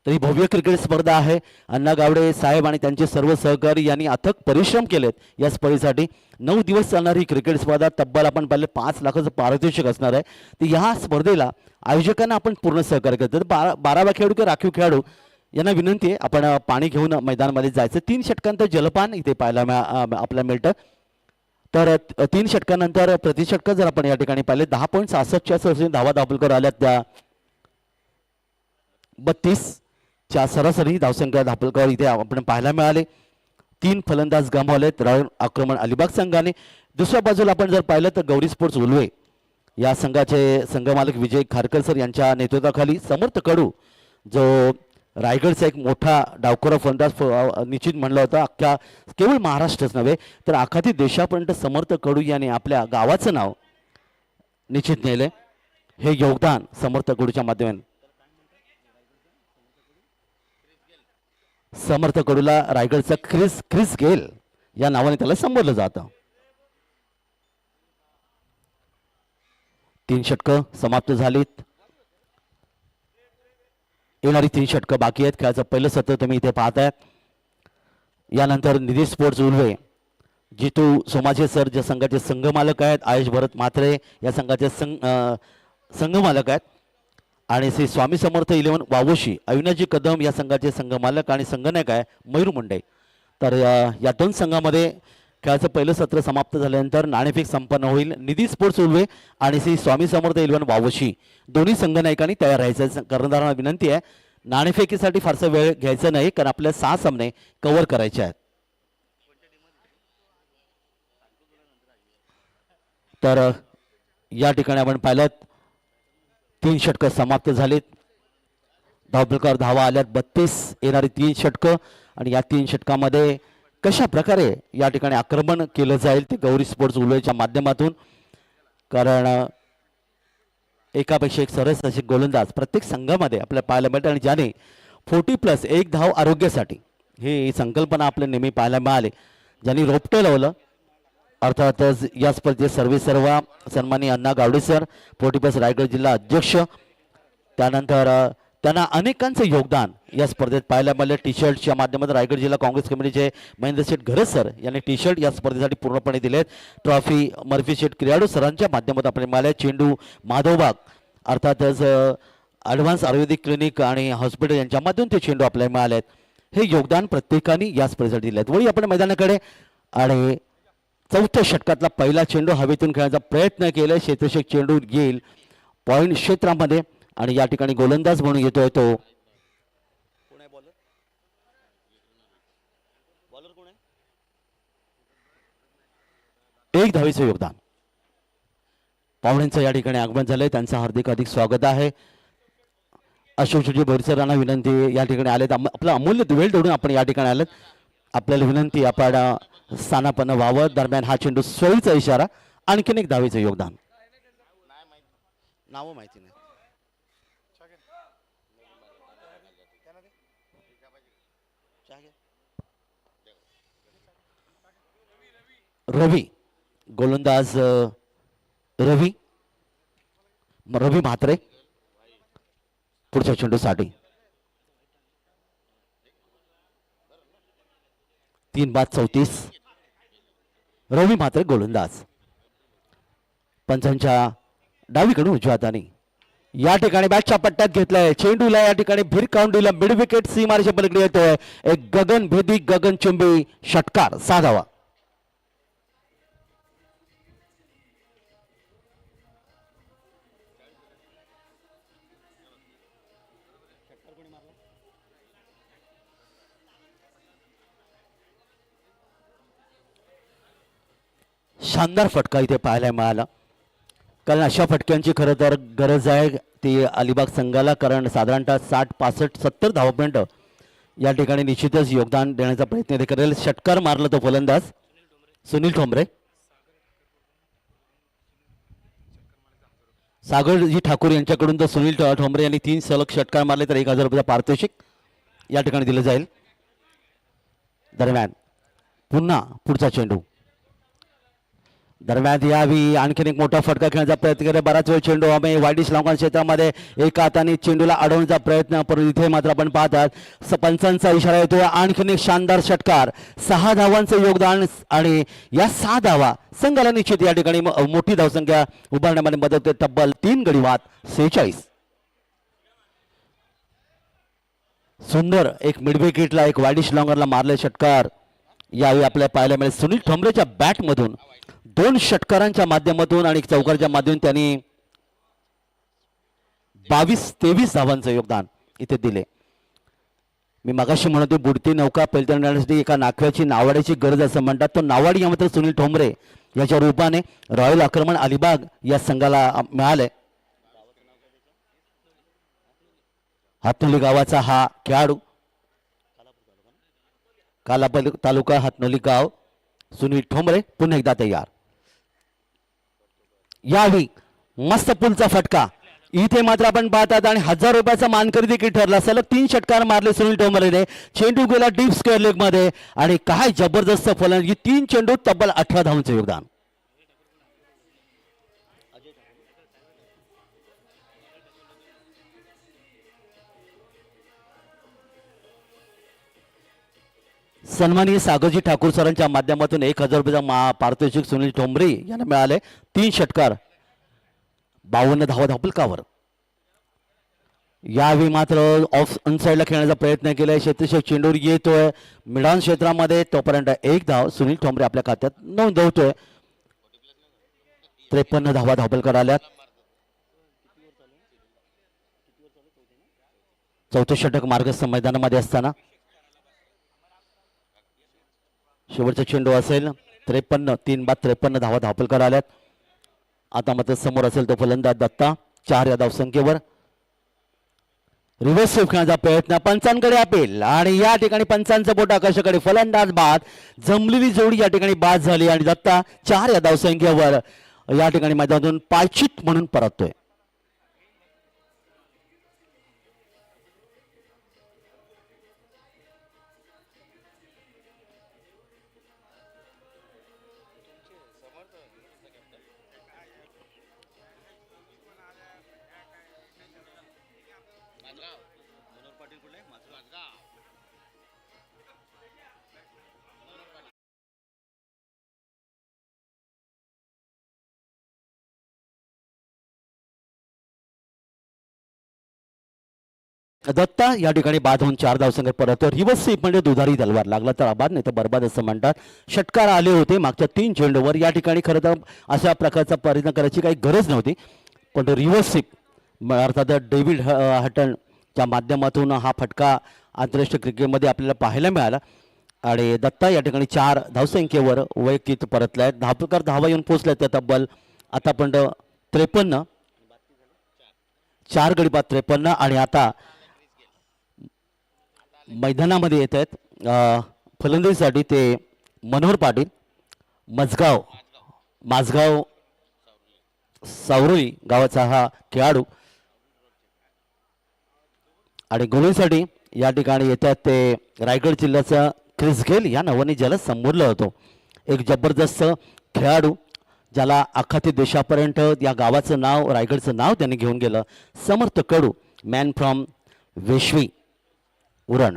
तर ही भव्य क्रिकेट स्पर्धा आहे. अण्णा गावडे साहेब आणि त्यांचे सर्व सहकारी यांनी अथक परिश्रम केलेत या स्पर्धेसाठी. 9 दिवस चालणारी ही क्रिकेट स्पर्धा तब्बल आपण पाहिले 5 लाखाचं पारितोषिक असणार आहे. तर ह्या स्पर्धेला आयोजकांना आपण पूर्ण सहकार्य करतो. 12व्या खेळाडू किंवा राखीव खेळाडू यांना विनंती आहे आपण पाणी घेऊन मैदानामध्ये जायचं. 3 षटकांतर जलपान इथे पाहायला आपल्याला मिळतं. तर 3 षटकानंतर प्रतिषटक जर आपण या ठिकाणी पाहिले 10.66 धावा धावफलकावर आल्यात त्या 32 च्या सरासरी धावसंख्या धावफलकावर इथे आपण पाहायला मिळाले. 3 फलंदाज गमावलेत रॉयल आक्रमण अलिबाग संघाने. दुसऱ्या बाजूला आपण जर पाहिलं तर गौरी स्पोर्ट्स उलवे या संघाचे संघमालक विजय खारकर सर यांच्या नेतृत्वाखाली समर्थ कडू जो रायगडचा एक मोठा डावखुरा फलंदाज निश्चित म्हणलं होतं. अख्ख्या केवळ महाराष्ट्रच नव्हे तर अख्खा देशापर्यंत समर्थ कडू यांनी आपल्या गावाचं नाव निश्चित नेले. हे योगदान समर्थ कडूच्या माध्यमातून समर्थ कडूला रायगडचा ख्रिस गेल या नावाने त्याला संबोधलं जातं. 3 षटकं समाप्त झालीत. येणारी 3 षटकं बाकी आहेत. खेळाचं पहिलं सत्र तुम्ही इथे पाहताय. यानंतर निधी स्पोर्ट्स उल्वे जितू सोमाचे सर ज्या संघाचे संघ मालक आहेत. आयुष भरत म्हात्रे या संघाचे संघ मालक आहेत. आणि श्री स्वामी समर्थ 11 वावोशी अविनाशजी कदम या संघाचे संघ मालक आणि संघनायक आहे मयूर मुंडे. तर या 2 संघामध्ये खेळाचं पहिलं सत्र समाप्त झाल्यानंतर नाणेफेक संपन्न होईल. निधी स्पोर्ट्स उल्वे आणि श्री स्वामी समर्थ 11 वावोशी दोन्ही संघनायकांनी तयार राहायचं. कर्णधारांना विनंती आहे नाणेफेकीसाठी फारसा वेळ घ्यायचा नाही कारण आपल्या 6 सामने कव्हर करायचे आहेत. तर या ठिकाणी आपण पाहिलं 3 षटकं समाप्त झालीत. धावफलकावर धावा आल्यात 32. येणारी 3 षटकं आणि या 3 षटकामध्ये कशा प्रकारे या ठिकाणी आक्रमण केलं जाईल ते गौरी स्पोर्ट्स उल्वेच्या माध्यमातून. कारण एकापेक्षा एक सरस असे गोलंदाज प्रत्येक संघामध्ये आपल्याला पाहायला मिळते आणि ज्याने 40+ 1 धाव आरोग्यासाठी ही संकल्पना आपल्याला नेहमी पाहायला मिळाली. ज्यांनी रोपटं लावलं अर्थातच या स्पर्धेत सर्वेसर्वा सन्माननीय अण्णा गावडे सर पोटीपस रायगड जिल्हा अध्यक्ष, त्यानंतर त्यांना अनेकांचं योगदान या स्पर्धेत पाहायला मिळालं. टी शर्टच्या माध्यमातून रायगड जिल्हा काँग्रेस कमिटीचे महेंद्र शेठ घरत सर यांनी टी शर्ट या स्पर्धेसाठी पूर्णपणे दिलेत. ट्रॉफी मर्फी शेठ क्रियाडू सरांच्या माध्यमातून आपल्याला मिळाल्या. चेंडू माधवबाग अर्थातच ॲडव्हान्स आयुर्वेदिक क्लिनिक आणि हॉस्पिटल यांच्या माध्यमातून ते चेंडू आपल्याला मिळालेत. हे योगदान प्रत्येकाने या स्पर्धेसाठी दिलेत. वळी आपण मैदानाकडे आणि चौथ्या षटकातला पहिला चेंडू हवेतून खेळण्याचा प्रयत्न केला. क्षेत्ररक्षक चेंडू येईल पॉईंट क्षेत्रामध्ये आणि या ठिकाणी गोलंदाज म्हणून येतोय तो एक धावेचं योगदान. पाहुण्यांचं या ठिकाणी आगमन झालंय, त्यांचं हार्दिक स्वागत आहे. अशोक शेट्टी बोरसरांना विनंती या ठिकाणी आलेत. आपला अमूल्य वेळ देऊन आपण या ठिकाणी आलेत. आपल्याला विनंती आपण स्थानापन्न व्हावं. दरम्यान हा चेंडू सोयीचा इशारा. आणखीन एक धावेचं योगदान. नाव माहिती नाही. रवी गोलंदाज रवी म्हात्रे पुढच्या चेंडूसाठी 3-34 रवी म्हात्रे गोलंदाज. पंचांच्या डावीकडून उजव्या हाताने या ठिकाणी बॅटच्या पट्ट्यात घेतलाय. चेंडूला या ठिकाणी भिरकावून दिला. मिड विकेट सीमारेषे पलीकडे येतोय. एक गगनभेदी गगनचुंबी षटकार 6 धावा. शानदार फटका इथे पाहायला मिळाला. कारण अशा फटक्यांची खरं तर गरज आहे ती अलिबाग संघाला. कारण साधारणतः 60, 65, 70 धावापर्यंत या ठिकाणी निश्चितच योगदान देण्याचा प्रयत्न ते करेल. षटकार मारला तो फलंदाज सुनील ठोंबरे. सागरजी ठाकूर यांच्याकडून तर सुनील ठोंबरे यांनी 3 सलग षटकार मारले तर 1000 रुपयाचा पारितोषिक या ठिकाणी दिलं जाईल. दरम्यान पुन्हा पुढचा चेंडू. दरम्यान यावी आणखीन एक मोठा फटका खेळण्याचा प्रयत्न केला. बराच वेळ चेंडू आम्ही वाईडिश लॉंगॉन क्षेत्रामध्ये एका हाताने चेंडूला अडवण्याचा प्रयत्न, परंतु इथे मात्र आपण पाहतात पंचांचा इशारा येतोय. आणखीन एक शानदार षटकार. 6 धावांचं योगदान आणि या 6 धावा संघाला निश्चित या ठिकाणी मोठी धावसंख्या उभारण्यामध्ये मदत होते. तब्बल 3 गडी बाद 46. सुंदर एक मिडविकेटला एक वाईडिश लॉंगरला मारले षटकार यावेळी आपल्याला पाहायला मिळेल. सुनील ठोंबरेच्या बॅटमधून 2 षटकारांच्या माध्यमातून आणि चौकाराच्या माध्यमातून त्यांनी 22-23 धावांचं योगदान इथे दिले. मी मगाशी म्हणतो बुडती नौका पेलण्यासाठी एका नाखव्याची नावाड्याची गरज असं म्हणतात. तो नावाडी मात्र सुनील ठोंबरे याच्या रूपाने रॉयल आक्रमण अलिबाग या संघाला मिळाले. हातनोली गावाचा हा खेळाडू, कालापल्ली तालुका हातनोली गाव. सुनील ठोंबरे पुन्हा एकदा तयार. यावेळी मस्त पुलचा फटका इथे मात्र आपण पाहतात आणि 1000 रुपयाचा मानकरी देखील ठरला. सलग 3 षटकार मारले सुनील ठोंबरेने. चेंडू गेला डीप स्क्वेअर लेग मध्ये आणि काय जबरदस्त फलंदाजी. 3 चेंडू तब्बल 18 धावांचं योगदान. सन्माननीय सागरजी ठाकूर सरांच्या माध्यमातून 1000 रुपयाचा पारितोषिक सुनील ठोंबरे यांना मिळाले. 3 षटकार 52 धावा धापलकावर. यावेळी मात्र ऑफ अनसाइडला खेळण्याचा प्रयत्न केलाय. क्षेत्ररक्षक चेंडूवर येतोय मिडान क्षेत्रामध्ये. तोपर्यंत 1 धाव सुनील ठोंबरे आपल्या खात्यात नोंदवतोय. 53 धावा धापलकर आल्यात. चौथं षटक मार्गस्थ मैदानामध्ये असताना शेवटचा चेंडू असेल. 53 3-53 धावा धापलकर आल्यात. आता मात्र समोर असेल तो फलंदाज दत्ता. 4 या धावसंख्येवर. रिव्हर्स स्वीप खेळण्याचा प्रयत्न पंचांकडे अपील आणि या ठिकाणी पंचांचं बोट आकाशाकडे. फलंदाज बाद. जमलेली जोडी या ठिकाणी बाद झाली आणि दत्ता 4 या धावसंख्येवर या ठिकाणी मैदानातून पायचीत म्हणून परततोय. दत्ता या ठिकाणी बाद होऊन 4 धावसंख्येत परत रिव्हर्स स्वीप म्हणजे दुधारी तलवार लागला तर आबाद नाही तर बरबाद असं म्हणतात. षटकार आले होते मागच्या 3 चेंडूवर. या ठिकाणी खरं तर अशा प्रकारचा परिणाम करायची काही गरज नव्हती, पण रिव्हर्स स्वीप अर्थात डेव्हिड हटनच्या माध्यमातून हा फटका आंतरराष्ट्रीय क्रिकेटमध्ये आपल्याला पाहायला मिळाला. आणि दत्ता या ठिकाणी 4 धावसंख्येवर वैयक्तिक परतलाय. धावकर धावा येऊन पोहोचल्या त्या तब्बल आतापर्यंत 53, 4 गडी बाद 53. आणि आता मैदानामध्ये येत आहेत फलंदाजीसाठी ते मनोहर पाटील, माझगाव सावरोळी गावाचा हा खेळाडू. आणि गोलंदाजीसाठी या ठिकाणी येतात ते रायगड जिल्ह्याचा क्रिस गेल या नावाने ज्याला संबोधलं होतं. एक जबरदस्त खेळाडू ज्याला अख्खा ते देशापर्यंत या गावाचं नाव, रायगडचं नाव त्यांनी घेऊन गेलं. समर्थ कडू, मॅन फ्रॉम वेशवी उरण.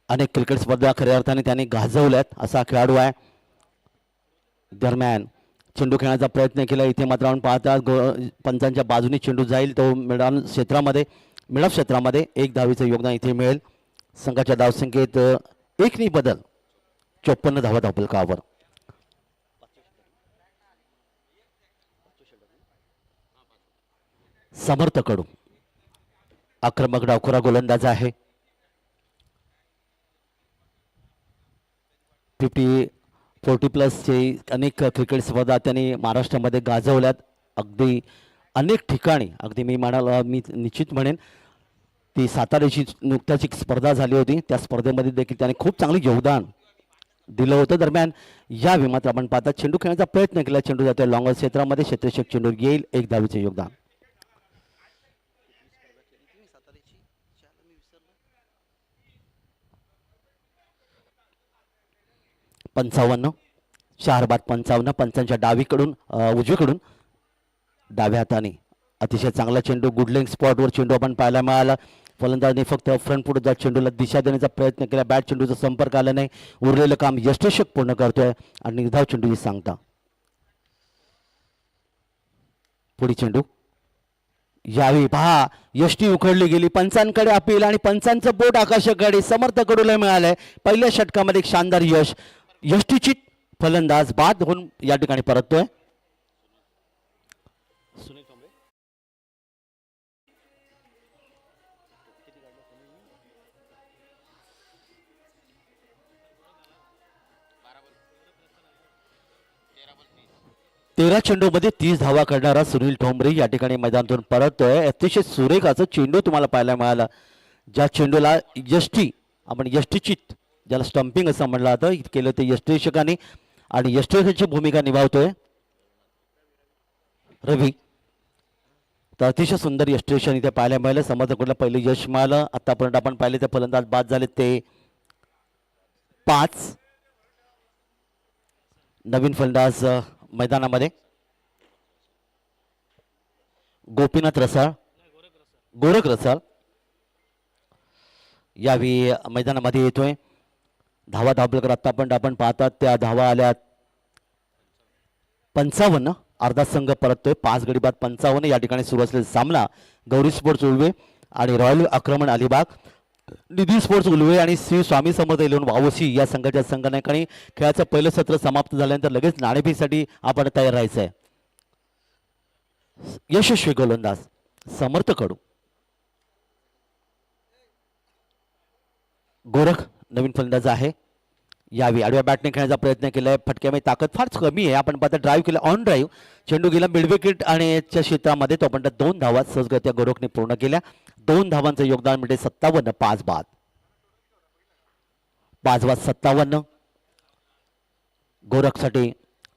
अनेक क्रिकेट स्पर्धा खऱ्या अर्थाने त्यांनी गाजवल्यात असा खेळाडू आहे. दरम्यान चेंडू खेळण्याचा प्रयत्न केला. इथे मात्र आपण पाहता पंचांच्या बाजूने चेंडू जाईल तो मिडॉफ क्षेत्रामध्ये 1 धावीचं योगदान इथे मिळेल. संघाच्या धावसंख्येत 1 बदल 54 धावा धावफलकावर. समर्थ कडू आक्रमक डावखोरा गोलंदाज आहे. 40+ अनेक क्रिकेट स्पर्धा त्यांनी महाराष्ट्रामध्ये गाजवल्यात. अगदी अनेक ठिकाणी, अगदी मी निश्चित म्हणेन ती साताऱ्याची नुकत्याची स्पर्धा झाली होती, त्या स्पर्धेमध्ये देखील त्याने खूप चांगले योगदान दिलं होतं. दरम्यान या मात्र आपण पाहता चेंडू खेळण्याचा प्रयत्न केला. चेंडू जातोय लॉंगर क्षेत्रामध्ये, क्षेत्ररक्षक चेंडू येईल. 1 धावीचे योगदान. 55, 4 बाद 55. पंचांच्या डावीकडून उजवीकडून डाव्या हाताने अतिशय चांगला चेंडू, गुड लेग स्पॉटवर चेंडू आपण पाहायला मिळाला. फलंदाजाने फक्त फ्रंट फुट जात चेंडूला दिशा देण्याचा प्रयत्न केला. बॅट चेंडूचा संपर्क आला नाही. उरलेलं काम यष्टिक्षक पूर्ण करतोय आणि निर्धाव चेंडूची सांगता. पुढे चेंडू यावी पहा, यष्टी उखडली गेली. पंचांकडे अपील आणि पंचांचं बोट आकाशाकडे. समर्थ कडूला मिळालंय पहिल्या षटकामध्ये एक शानदार यश. यष्टीचित फलंदाज बाद होऊन या ठिकाणी परततोय. तेरा चेंडूमध्ये 30 धावा करणारा सुनील ठोंबरे या ठिकाणी मैदानातून परततोय. अतिशय सुरेख असं चेंडू तुम्हाला पाहायला मिळाला. ज्या चेंडूला यष्टी, आपण यष्टीचित ज्याला स्टंपिंग असं म्हणलं जातं, केलं ते यष्टीरक्षकाने आणि यष्टीरक्षकाची भूमिका निभावतोय रवी. तर अतिशय सुंदर यष्टीरक्षण इथे पाहायला मिळालं. समर्थकडलं पहिलं यश मिळालं. आतापर्यंत आपण पाहिले ते फलंदाज बाद झाले ते 5. नवीन फलंदाज मैदानामध्ये गोपीनाथ रसाळ, गोरख रसाळ यावेळी मैदानामध्ये येतोय. धावा धावपलकर आतापर्यंत आपण पाहतात त्या धावा आल्या 55. अर्धा संघ परततोय. 5 गडी बाद 55. या ठिकाणी सुरू असलेला सामना गौरी स्पोर्ट्स उलवे आणि रॉयल आक्रमण अलिबाग, निधी स्पोर्ट्स उलवे आणि श्री स्वामी समर्थ इलेव्हन वावशी या संघाच्या संघटनांकडे खेळाचं पहिलं सत्र समाप्त झाल्यानंतर लगेच नाणेफेकीसाठी आपण तयार राहायचं आहे. यशस्वी गोलंदाज समर्थ कडू. गोरख नवीन फलंदाज आहे. यावी आडव्या बॅटने खेळण्याचा प्रयत्न केलाय. फटक्यामध्ये ताकद फार कमी आहे. आपण पाहता ड्राईव्ह केला, ऑन ड्राईव्ह चेंडू गेला मिड विकेट आणि याच्या क्षेत्रामध्ये तो आपण 2 धावा सहजगत्या गोरखने पूर्ण केल्या. 2 धावांचं योगदान म्हणजे 57. 5 बाद 57. गोरखसाठी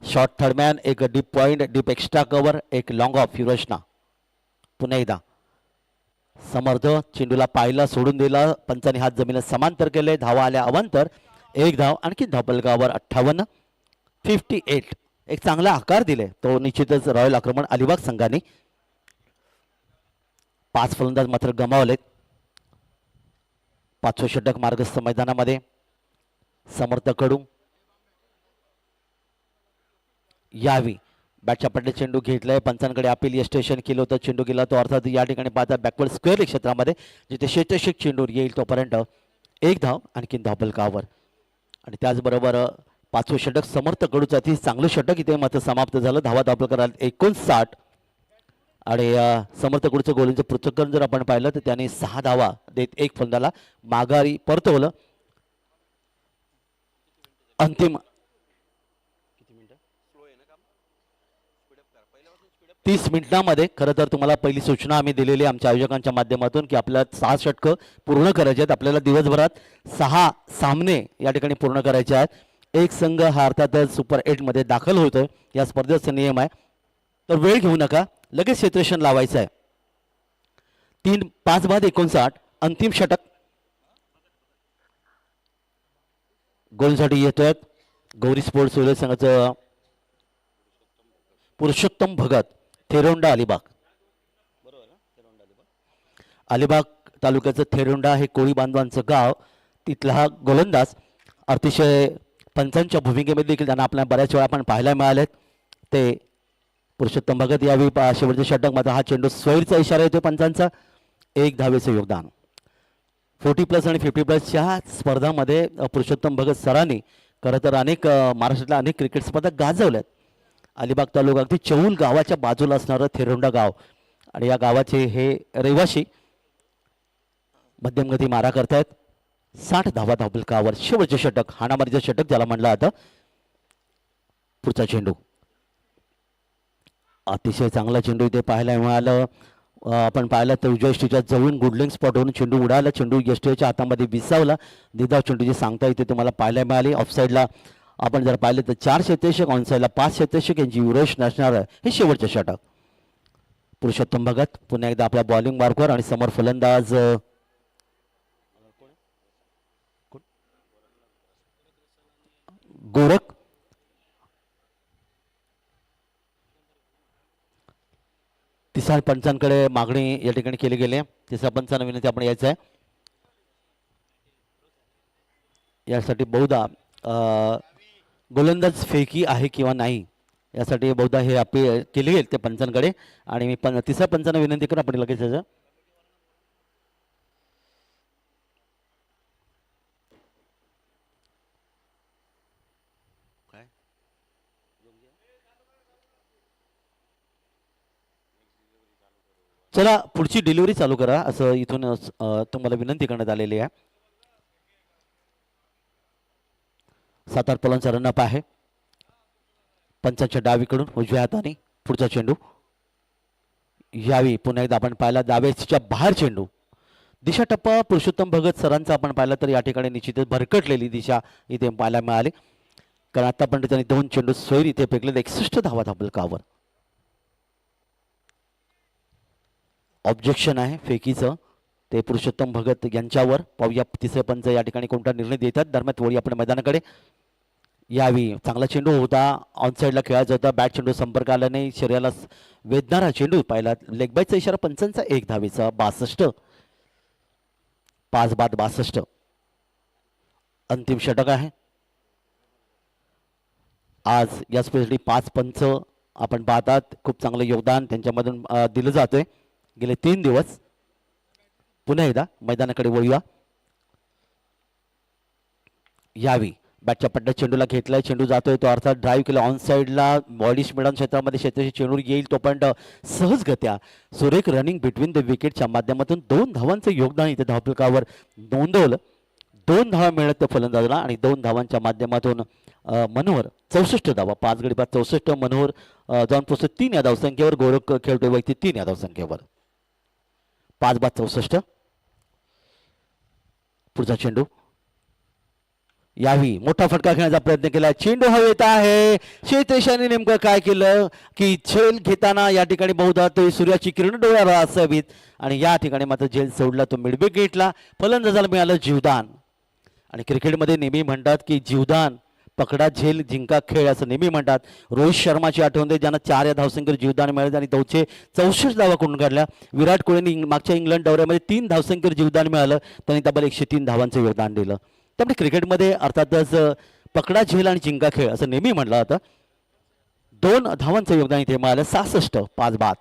शॉर्ट थर्डमॅन, एक deep point, deep extra cover, एक लॉंग ऑफ रचना. पुन्हा एकदा समर्थ चेंडूला पायला सोडून दिला. पंचाने हात जमिनीला समांतर केले. धावा आल्या अवांतर. 1 धाव आणखी धावपलकावर 58. 58. एक चांगला आकार दिले तो निश्चितच रॉयल आक्रमण अलिबाग संघाने. 5 फलंदाज मात्र गमावलेत. 5वं षटक मार्गस्थ मैदानामध्ये. समर्थ कडू यावी बॅटच्या पडले चेंडू घेतलाय. पंचांकडे अपील यस्टेशन केलं होतं. चेंडू गेला तो अर्थात या ठिकाणी पाहता बॅकवर्ड स्क्वेअर क्षेत्रामध्ये जिथे शेतशिक चेंडूर येईल तोपर्यंत 1 धाव आणखीन धावफलकावर. आणि त्याचबरोबर 5वं षटक समर्थ कडूचं अति चांगलं षटक इथे मात्र समाप्त झालं. धावा धावफलकात 59. आणि समर्थ कडूचं गोलींचं पृथक्करण जर आपण पाहिलं तर त्याने 6 धावा देत 1 फलंदाला माघारी परतवलं. अंतिम 30 मिनिटांमध्ये खरं तर तुम्हाला पहिली सूचना आम्ही दिलेली आमच्या आयोजकांच्या माध्यमातून की आपल्याला 6 षटकं पूर्ण करायचे आहेत. आपल्याला दिवसभरात 6 सामने या ठिकाणी पूर्ण करायचे आहेत. एक संघ हा अर्थातच सुपर 8 मध्ये दाखल होतोय. या स्पर्धेचा नियम आहे. तर वेळ घेऊ नका, लगेच क्षेत्ररक्षण लावायचं आहे. 5 बाद 59 अंतिम षटक. गोलसाठी येतोय गौरी स्पोर्ट्स उदय संघाचं पुरुषोत्तम भगत, थेरोंडा अलिबाग. अलिबाग तालुक्याचं थेरोंडा हे कोळी बांधवांचं गाव. तिथला हा गोलंदाज अतिशय पंचांच्या भूमिकेमध्ये देखील त्यांना आपल्याला बऱ्याच वेळा आपण पाहायला मिळालेत. ते पुरुषोत्तम भगत यावेळी शेवटचे षटक मात्र हा चेंडू स्वैरचा इशारा येतो पंचांचा. 1 धावेचं योगदान. 40+ आणि 50+च्या स्पर्धामध्ये पुरुषोत्तम भगत सरांनी खरं तर अनेक महाराष्ट्रातल्या अनेक क्रिकेट स्पर्धा गाजवल्यात. अलिबाग तालुका अगदी चौल गावाच्या बाजूला असणारं थेरोंडा गाव आणि या गावाचे हे रहिवासी मध्यमगती मारा करतायत. 60 धावा धावफलकावर. शेवटचे षटक हाणामारीचं षटक ज्याला म्हणलं जातं. पुढचा चेंडू अतिशय चांगला चेंडू इथे पाहायला मिळालं. आपण पाहिलं तर उजव्या यष्टीच्या जवळून गुडलिंग स्पॉटवरून चेंडू उडाला. चेंडू यष्टीच्या हातामध्ये विसावला. निधाव चेंडूची सांगता इथे तुम्हाला पाहायला मिळाली. ऑफसाईडला आपण जर पाहिलं तर 4 क्षेत्ररक्षक, ऑनसाईडला 5 क्षेत्ररक्षक यांची युरेश नसणार आहे. हे शेवटचे षटक. पुरुषोत्तम भगत पुन्हा एकदा आपल्या बॉलिंग मार्कवर आणि समोर फलंदाज गोरख. तिसऱ्या पंचांकडे मागणी या ठिकाणी केली गेली. तिसऱ्या पंचांना विनंती आपण यायचं आहे. यासाठी बहुधा गोलंदाज फेकी आहे किंवा नाही यासाठी बहुधा हे अपील केले गेले ते पंचांकडे. आणि मी तिसऱ्या पंचांना विनंती करून आपण लगेच यायचं. चला पुढची डिलिव्हरी चालू करा असं इथून तुम्हाला विनंती करण्यात आलेली आहे. 7-8 फलंदाजांचा रनअप आहे. पंचांच्या डावीकडून उजव्या हाताने पुढचा चेंडू यावी. पुन्हा एकदा आपण पाहिला डाव्याच्या बाहेर चेंडू. दिशा टप्पा पुरुषोत्तम भगत सरांचा आपण पाहिला तर या ठिकाणी निश्चितच भरकटलेली दिशा इथे पाहायला मिळाली. कारण आतापर्यंत त्यांनी 2 चेंडू सोयीर इथे फेकले. 61 धावा धावफलकावर. ऑब्जेक्शन आहे फेकीचं ते पुरुषोत्तम भगत यांच्यावर. पाहूया तिसरे पंच या ठिकाणी कोणता निर्णय देतात. दरम्यान वळी आपण मैदानाकडे यावी. चांगला चेंडू होता. ऑनसाईडला खेळायचा होता. बॅट चेंडू संपर्क आला नाही. शरीराला वेदणारा चेंडू पाहिला. लेग बायचा इशारा पंचांचा. 1 धावेचा. 62. 5 बाद 62 अंतिम षटक आहे. आज या स्पेशली 5 पंच आपण पाहतात. खूप चांगलं योगदान त्यांच्यामधून दिलं जातंय गेले 3 दिवस. पुन्हा एकदा मैदानाकडे वळूया. यावी बॅटच्या पट्ट्यात चेंडूला घेतलाय. चेंडू जातोय तो अर्थात ड्राईव्ह केला ऑन साईडला. बॉलिश मैदान क्षेत्रामध्ये क्षेत्राची चेंडू येईल तोपर्यंत सहजगत्या सुरेख रनिंग बिटवीन द विकेटच्या माध्यमातून 2 धावांचं योगदान इथे धावफलकावर नोंदवलं. 2 धावा मिळत फलंदाजाला आणि 2 धावांच्या माध्यमातून मनोहर 64 धावा. 5 गडी बाद 64. मनोहर जाऊन पोहोचतो 3 या धावसंख्येवर. गोरख खेळतोय व्यक्ती 3 या धावसंख्येवर. 5 बाद 64. पुढचा चेंडू यावी. मोठा फटका खेळण्याचा प्रयत्न केला. चेंडू हवेत आहे. शेतरेशाने नेमकं काय केलं की झेल घेताना या ठिकाणी बहुधा तो सूर्याची किरण डोळ्याला असावीत आणि या ठिकाणी मात्र झेल सोडला. तो मिडबे गेटला. फलंदाजाला मिळालं जीवदान. आणि क्रिकेटमध्ये नेहमी म्हणतात की जीवदान पकडा झेल जिंका खेळ असं नेहमी म्हणतात. रोहित शर्माची आठवण दे, ज्यांना 4 या धावसंख्येवर जीवदान मिळालं आणि 264 धावा करून काढल्या. विराट कोहलीने मागच्या इंग्लंड दौऱ्यामध्ये 3 धावसंख्येवर जीवदान मिळालं, त्यांनी तब्बल 103 धावांचं योगदान दिलं. त्यामुळे क्रिकेटमध्ये अर्थातच पकडा झेल आणि जिंका खेळ असं नेहमी म्हटलं जातं. 2 धावांचं योगदान इथे मिळालं. 66 5 बाद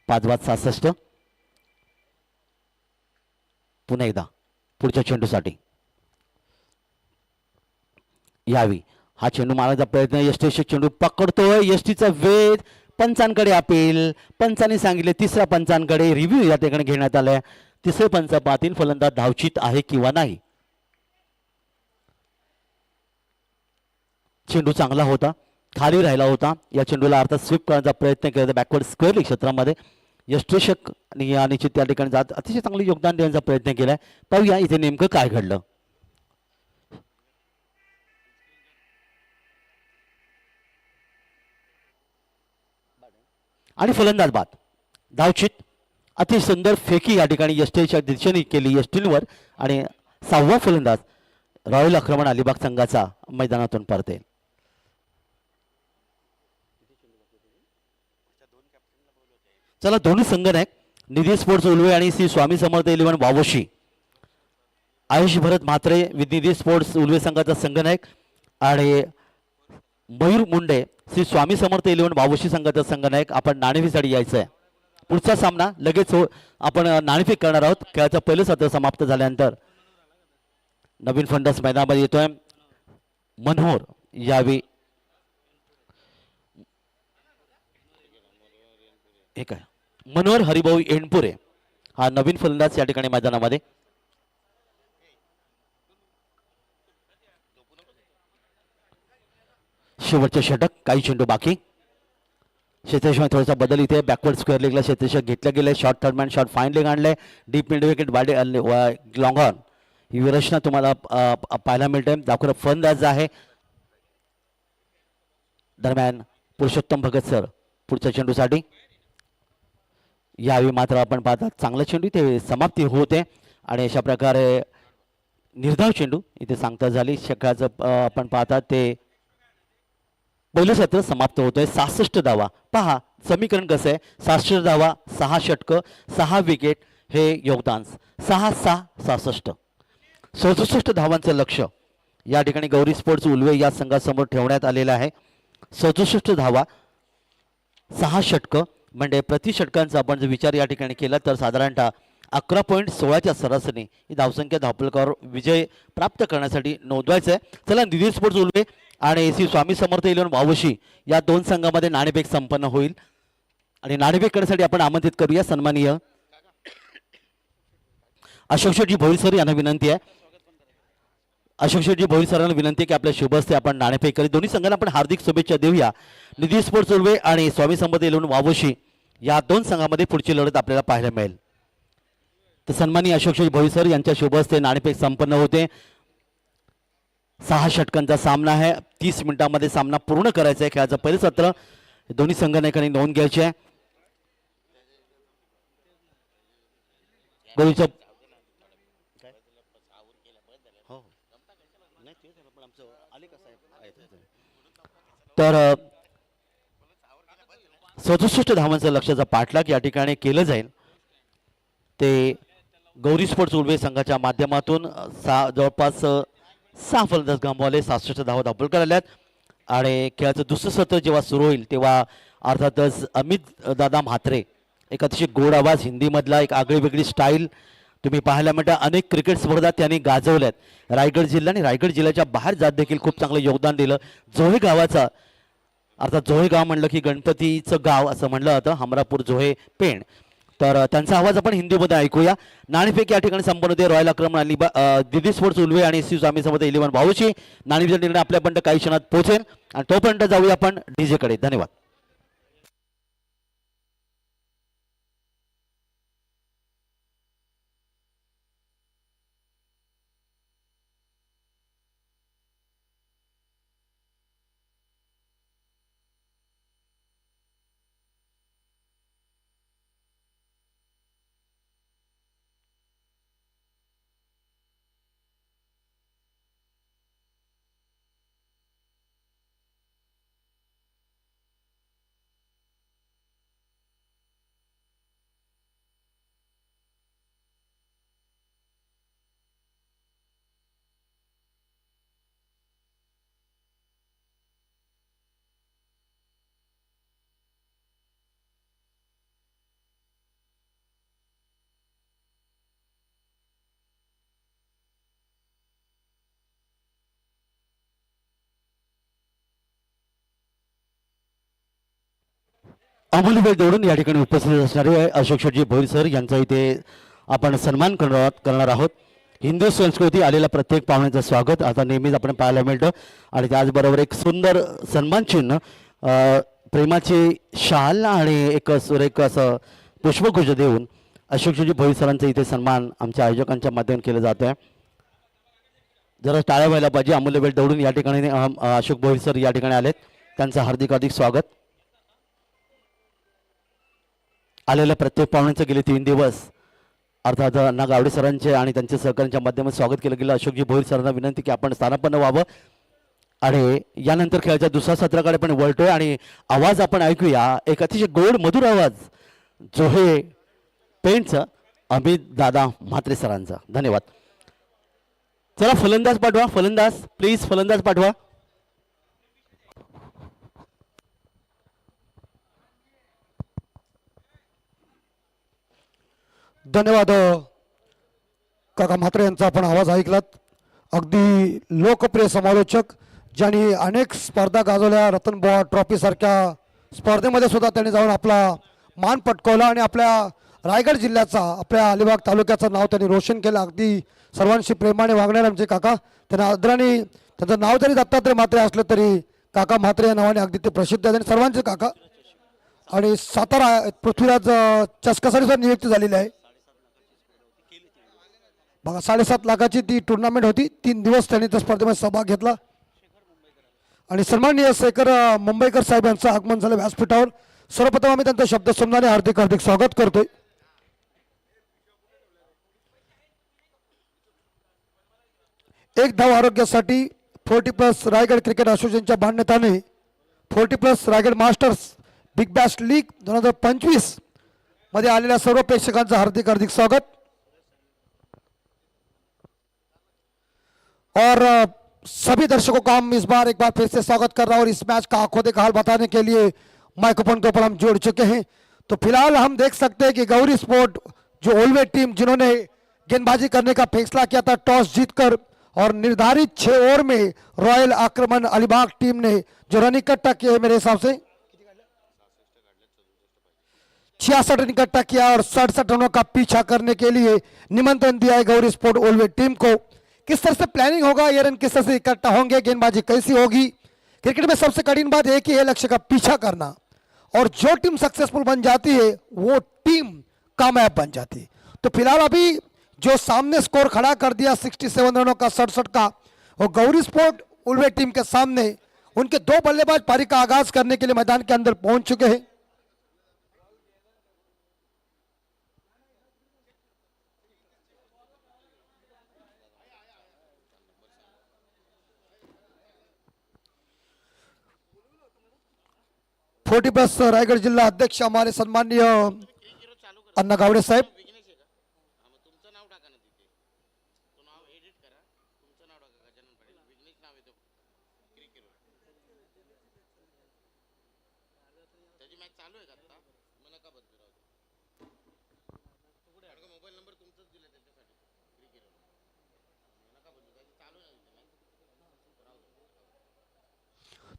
5 बाद 66. पुन्हा एकदा पुढच्या चेंडूसाठी यावी. हा चेंडू मारण्याचा प्रयत्न, यष्टीशी चेंडू पकडतोय, यष्टीचा वेध, पंचांकडे अपील. पंचांनी सांगितले, तिसऱ्या पंचांकडे रिव्ह्यू या ठिकाणी घेण्यात आलाय. तिसरे पंच पाहतील फलंदाज धावचित आहे किंवा नाही. चेंडू चांगला होता, खाली राहिला होता. या चेंडूला अर्थात स्वीप करण्याचा प्रयत्न केला बॅकवर्ड स्क्वेअर लीग क्षेत्रामध्ये. यष्टेशक या निश्चित त्या ठिकाणी जात अतिशय चांगले योगदान देण्याचा प्रयत्न केलाय. पाहूया इथे नेमकं काय घडलं. आणि फलंदाज बाद. धावचित अति सुंदर फेकी या ठिकाणी यष्टीच्या दिशेने केली यष्टींवर आणि 6वा फलंदाज रॉयल आक्रमण अलिबाग संघाचा मैदानातून परतेल. चला दोन्ही संघनायक निधी स्पोर्ट्स उलवे आणि श्री स्वामी समर्थ 11 वावोशी, आयुष भरत म्हात्रे निधी स्पोर्ट्स उलवे संघाचा संघनायक आणि मयूर मुंडे श्री स्वामी समर्थ 11 वावोशी संघाचा संघनायक. आपण नाणेफेकीसाठी यायचं आहे. पुढचा सामना लगेच आपण नाणेफेक करणार आहोत. खेळाचं पहिलं सत्र समाप्त झाल्यानंतर नवीन फंडस मैदानामध्ये येतोय. मनोहर यावी हे काय मनोहर हरिभाऊ एणपुरे हा नवीन फलंदाज या ठिकाणी मैदानामध्ये. शेवटचे षटक, काही चेंडू बाकी. क्षेत्रक्षण थोडासा बदल इथे बॅकवर्ड स्क्वेअर लेगला क्षेत्रक्षक घेतलं गेले. Short third man short fine leg आणले. Deep mid wicket long on ही विरचना तुम्हाला पाहायला मिळते. दाखवलं फलंदाज आहे. दरम्यान पुरुषोत्तम भगत सर पुढच्या चेंडूसाठी यावेळी मात्र आपण पाहतात चांगला चेंडू इथे समाप्ती होते आणि अशा प्रकारे निर्धाव चेंडू इथे सांगता झाली. खेळाचं आपण पाहतात ते पहिलं सत्र समाप्त होतोय. 66 धावा. पहा समीकरण कसं आहे. 66 धावा, 6 षटकं, 6 विकेट हे योगदान. 6-6 66 67 धावांचं लक्ष या ठिकाणी गौरी स्पोर्ट्स उलवे या संघासमोर ठेवण्यात आलेलं आहे. 67 धावा, 6 षटकं म्हणजे प्रति षटकांचा आपण जर विचार या ठिकाणी केला तर साधारणतः 11.16च्या सरासरी ही धावसंख्या धावपलकावर विजय प्राप्त करण्यासाठी नोंदवायचं आहे. चला निधी स्पोर्ट्स उलवे आणि श्री स्वामी समर्थ 11 वावोशी या दोन संघामध्ये नाणेफेक संपन्न होईल आणि नाणेफेक करण्यासाठी आपण आमंत्रित करूया सन्माननीय अशोक शेट्टी भोईर सर यांना विनंती आहे. अशोक शेट्टी भोईर सरांना विनंती आहे की आपल्या शुभ हस्ते आपण नाणेफेक करी. दोन्ही संघांना आपण हार्दिक शुभेच्छा देऊया. निधी स्पोर्ट्स उलवे आणि स्वामी समर्थ 11 वावोशी या दोन संघामध्ये पुढची लढत आपल्याला पाहायला मिळेल. तर सन्माननीय अशोक शेट्टी भोईर सर यांच्या शुभ हस्ते नाणेफेक संपन्न होते. 6 षटकांचा सामना आहे. 30 मिनिटांमध्ये सामना पूर्ण करायचा आहे. खेळाचं पहिलं सत्र दोन्ही संघांनी नोंद घ्यायची आहे. गोळीचं तर 67 धावांचं लक्ष्याचा पाठलाग या ठिकाणी केलं जाईल. ते गौरी स्पोर्ट्स उलवे संघाच्या माध्यमातून जवळपास 6 फलंदाज गमावले. 67 धावा धावपल करायल्यात आणि खेळाचं दुसरं सत्र जेव्हा सुरू होईल तेव्हा अर्थातच अमित दादा म्हात्रे एक अतिशय गोड आवाज हिंदीमधला एक आगळी वेगळी स्टाईल तुम्ही पाहायला मिळता. अनेक क्रिकेट स्पर्धा त्यांनी गाजवल्यात. रायगड जिल्हा आणि रायगड जिल्ह्याच्या बाहेर जात देखील खूप चांगलं योगदान दिलं. जोहे गावाचा अर्थात जोहे गाव म्हणलं की गणपतीचं गाव असं म्हणलं जातं. हमरापूर जोहे पेण. तर त्यांचा आवाज आपण हिंदीमध्ये ऐकूया. नाणेफेक या ठिकाणी संपन्न होते. रॉयल आक्रमण अलिबाग दिदी स्पोर्ट्स उलवे आणि श्री स्वामी समर्थ 11 वावोशी नाणेफेक निर्णय आपल्यापर्यंत काही क्षणात पोहोचेल आणि तोपर्यंत जाऊया आपण डीजे कडे. धन्यवाद. अमूल्य दौडून या ठिकाणी उपस्थित असणारे अशोक शेटजी भोईर सर यांचा इथे आपण सन्मान करणार आहोत. हिंदू संस्कृती आलेल्या प्रत्येक पाहुण्याचं स्वागत आता नेहमीच आपण पाहायला मिळतं आणि त्याचबरोबर एक सुंदर सन्मान चिन्ह प्रेमाची शाल आणि एक सुरेख असं पुष्पगुच्छ देऊन अशोक शेटजी भोईर सरांचा इथे सन्मान आमच्या आयोजकांच्या माध्यमातून केलं जात आहे. जरा टाळ्या व्हायला पाहिजे. अमूल्य वेळ दौडून या ठिकाणी अशोक भोईर सर या ठिकाणी आलेत. त्यांचं हार्दिक स्वागत. आलेल्या प्रत्येक पाहुण्यांचं गेले 3 दिवस अर्थात अण्णा गावडे सरांचे आणि त्यांच्या सहकाऱ्यांच्या माध्यमातून स्वागत केलं गेलं. अशोकजी भोईर सरांना विनंती की आपण स्थानापन्न व्हावं आणि यानंतर खेळाच्या दुसऱ्या सत्राकडे पण वळतोय आणि आवाज आपण ऐकूया एक अतिशय गोड मधुर आवाज जो हे पेंटचं अमित दादा म्हात्रे सरांचा. धन्यवाद. चला फलंदाज पाठवा. फलंदाज प्लीज फलंदाज पाठवा. धन्यवाद काका म्हात्रे यांचा आपण आवाज ऐकलात. अगदी लोकप्रिय समालोचक ज्यांनी अनेक स्पर्धा गाजवल्या. रतनबुवा ट्रॉफी सारख्या स्पर्धेमध्ये सुद्धा त्यांनी जाऊन आपला मान पटकावला आणि आपल्या रायगड जिल्ह्याचा आपल्या अलिबाग तालुक्याचं नाव त्यांनी रोशन केलं. अगदी सर्वांशी प्रेमाने वागणारे आमचे काका. त्यांना आदराने त्यांचं नाव जरी दत्तात्रय म्हात्रे असलं तरी काका म्हात्रे या नावाने अगदी ते प्रसिद्ध आहेत आणि सर्वांचे काका. आणि सातारा पृथ्वीराज चषकासाठी सुद्धा नियुक्ती झालेली आहे. बघा 7.5 लाखाची ती टुर्नामेंट होती. 3 दिवस त्यांनी त्या स्पर्धेमध्ये सहभाग घेतला आणि सन्माननीय शेखर मुंबईकर साहेब यांचं आगमन झालं व्यासपीठावर. सर्वप्रथम आम्ही त्यांचं शब्दसंधाने हार्दिक स्वागत करतोय. एक धाव आरोग्यासाठी 40+ रायगड क्रिकेट असोसिएशनच्या मान्यताने 40+ Raigad masters big bash league 2025 मध्ये आलेल्या सर्व प्रेक्षकांचं हार्दिक स्वागत. और सभी दर्शकों का हम इस बार एक बार फिर से स्वागत कर रहा हूं और इस मैच का आंखों देखा हाल बताने के लिए माइक्रोफोन के ऊपर हम जोड़ चुके हैं. तो फिलहाल हम देख सकते हैं कि गौरी स्पोर्ट जो ओल्वे टीम जिन्होंने गेंदबाजी करने का फैसला किया था टॉस जीतकर और निर्धारित 6 ओवर में रॉयल आक्रमण अलीबाग टीम ने जो रन इकट्ठा किए मेरे हिसाब से 66 रन इकट्ठा किया और 67 रनों का पीछा करने के लिए निमंत्रण दिया है गौरी स्पोर्ट ओल्वे टीम को. किस तरह से प्लानिंग होगा, ये रन किस तरह से इकट्ठा होंगे, गेंदबाजी कैसी होगी. क्रिकेट में सबसे कठिन बात एक ही है लक्ष्य का पीछा करना और जो टीम सक्सेसफुल बन जाती है वो टीम कामयाब बन जाती है. तो फिलहाल अभी जो सामने स्कोर खड़ा कर दिया 67 रनों का 67 का वो गौरी स्पोर्ट उल्वे टीम के सामने उनके 2 बल्लेबाज पारी का आगाज करने के लिए मैदान के अंदर पहुंच चुके हैं. फोर्टी प्लस रायगढ़ जिला अध्यक्ष हमारे सम्माननीय अन्ना गावड़े साहेब.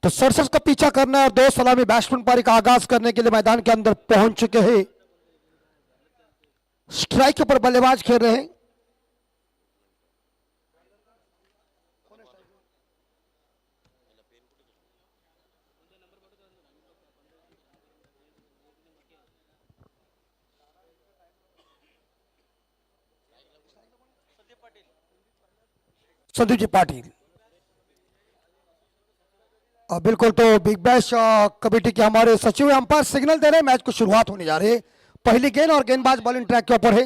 तो 67 का पीछा करना है और 2 सलामी बैट्समैन पारी का आगाज करने के लिए मैदान के अंदर पहुंच चुके हैं. स्ट्राइक के ऊपर बल्लेबाज खेल रहे हैं. संदीप जी पाटिल. बिल्कुल. तो बिग बैश कमेटी के हमारे सचिव अंपायर सिग्नल दे रहे हैं. मैच को शुरुआत होने जा रही है. पहली गेंद और गेंदबाज बॉलिंग ट्रैक के ऊपर है.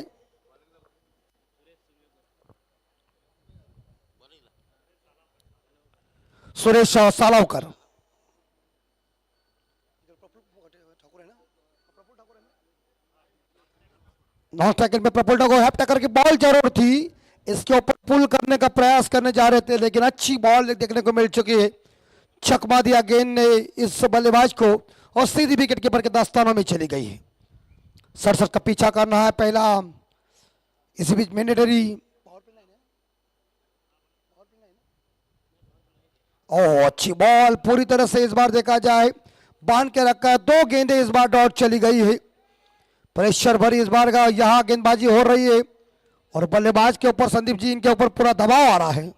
सुरेश सालावकर. नॉन टैकल में प्रफुल्ल ठाकुर हैप टैकर की बॉल जरूर थी. इसके ऊपर पुल करने का प्रयास करने जा रहे थे लेकिन अच्छी बॉल देखने को मिल चुकी है. छकमा दिया गेंद ने इस बल्लेबाज को और सीधी विकेट कीपर के दस्तानों में चली गई है. 67 का पीछा करना है पहला. इसी बीच मैंडेटरी अच्छी बॉल पूरी तरह से इस बार देखा जाए बांध के रखा है। 2 गेंदें इस बार डॉट चली गई है। प्रेशर भरी इस बार का यहाँ गेंदबाजी हो रही है और बल्लेबाज के ऊपर संदीप जी इनके ऊपर पूरा दबाव आ रहा है।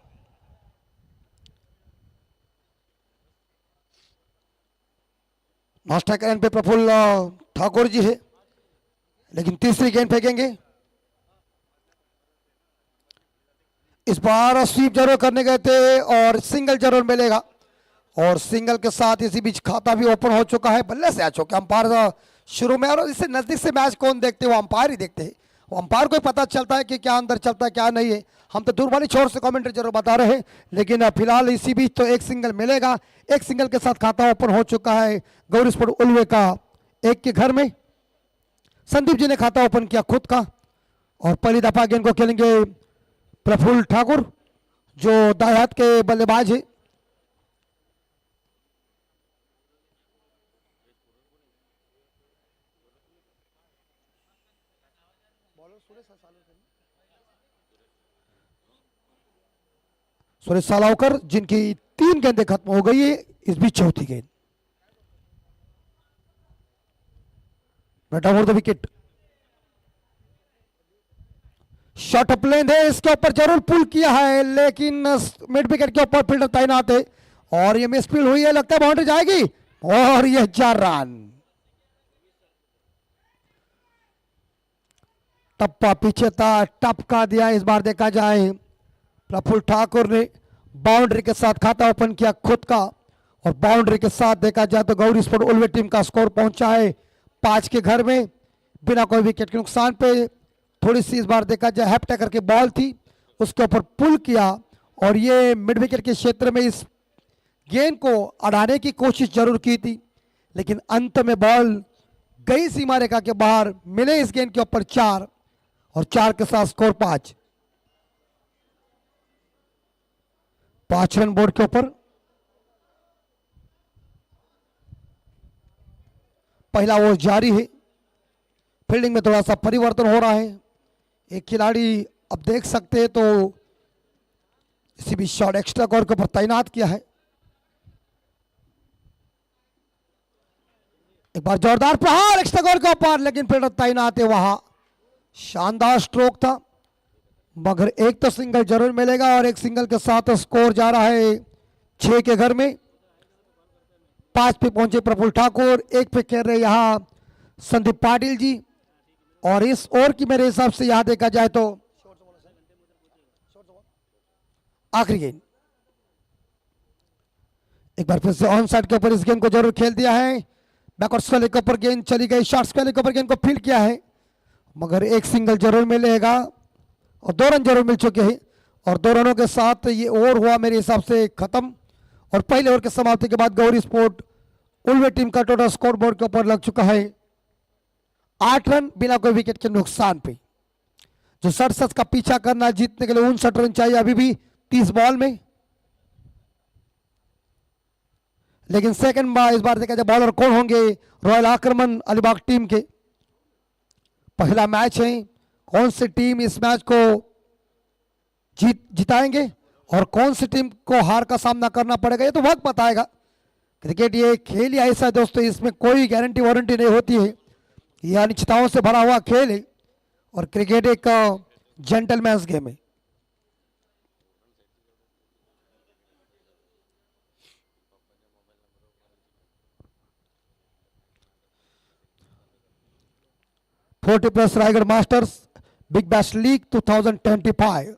नाश्ता एंड पे प्रफुल्ल ठाकुर जी है, लेकिन तीसरी गेंद फेंकेंगे। इस बार स्वीप जरूर करने गए थे और सिंगल जरूर मिलेगा और सिंगल के साथ इसी बीच खाता भी ओपन हो चुका है। बल्ले से आ चुके अंपायर शुरू में, और इससे नजदीक से मैच कौन देखते हैं? वो अंपायर ही देखते हैं। वो अंपायर को पता चलता है कि क्या अंदर चलता है क्या नहीं है। हम तो दूर वाली छोर से कमेंट्री जरूर बता रहे हैं, लेकिन फिलहाल इसी बीच तो एक सिंगल मिलेगा। एक सिंगल के साथ खाता ओपन हो चुका है गौरी स्पोर्ट उल्वे का। एक के घर में संदीप जी ने खाता ओपन किया खुद का और पहली दफा गेंद को खेलेंगे प्रफुल्ल ठाकुर जो दाएं हाथ के बल्लेबाज है। सुरेश सालावकर जिनकी 3 गेंदें खत्म हो गई है, इस बीच चौथी गेंद बेटा ओवर द विकेट। शॉट प्लेन है, इसके ऊपर जरूर पुल किया है, लेकिन मिड विकेट के ऊपर फील्डर तैनात है और ये मिसफील्ड हुई है। लगता है बाउंड्री जाएगी और ये 4 रन। टप्पा पीछे था, टपका दिया। इस बार देखा जाए प्रफुल्ल ठाकुर ने बाउंड्री के साथ खाता ओपन किया खुद का और बाउंड्री के साथ देखा जाए तो गौरी स्पोर्ट उल्वे टीम का स्कोर पहुंचा है 5 के घर में बिना कोई विकेट के नुकसान पे। थोड़ी सी इस बार देखा जाए हैप टेकर की बॉल थी, उसके ऊपर पुल किया और ये मिड विकेट के क्षेत्र में इस गेंद को अड़ाने की कोशिश जरूर की थी, लेकिन अंत में बॉल गई सीमा रेखा के बाहर। मिले इस गेंद के ऊपर 4 और 4 के साथ स्कोर 5 रन बोर्ड के ऊपर। पहला ओवर जारी है। फील्डिंग में थोड़ा सा परिवर्तन हो रहा है। एक खिलाड़ी अब देख सकते हैं तो इसी भी शॉट एक्स्ट्रा कवर के ऊपर तैनात किया है। एक बार जोरदार प्रहार एक्स्ट्रा कवर के ऊपर, लेकिन फील्डर तैनात है वहां। शानदार स्ट्रोक था, मगर एक तो सिंगल जरूर मिलेगा और एक सिंगल के साथ स्कोर जा रहा है 6 के घर में। 5 पे पहुंचे प्रफुल्ल ठाकुर, 1 पे खेल रहे यहां संदीप पाटिल जी और इस ओवर की मेरे हिसाब से यहां देखा जाए तो आखिरी गेंद। एक बार फिर से ऑन साइड के ऊपर इस गेंद को जरूर खेल दिया है। बैकवर्ड स्क्वायर के ऊपर गेंद चली गई, शॉर्ट स्क्वायर के ऊपर गेंद को फील्ड किया है, मगर एक सिंगल जरूर मिलेगा और 2 रन जरूर मिल चुके हैं और 2 रनों के साथ ये ओवर हुआ मेरे हिसाब से खत्म। और पहले ओवर के समाप्ति के बाद गौरी स्पोर्ट उल्वे टीम का टोटल स्कोर बोर्ड के ऊपर लग चुका है 8 रन बिना कोई विकेट के नुकसान पे। जो 67 का पीछा करना जीतने के लिए 59 रन चाहिए अभी भी 30 बॉल में। लेकिन सेकंड बार इस बार देखा जाए बॉलर कौन होंगे रॉयल आक्रमण अलीबाग टीम के। पहला मैच है, कौन सी टीम इस मैच को जिताएंगे और कौन सी टीम को हार का सामना करना पड़ेगा ये तो वक्त बताएगा। क्रिकेट ये खेल ही ऐसा है दोस्तों, इसमें कोई गारंटी वारंटी नहीं होती है। यह अनिश्चितताओं से भरा हुआ खेल है और क्रिकेट एक जेंटलमैन्स गेम है। +40 Raigarh masters big bash league 2025।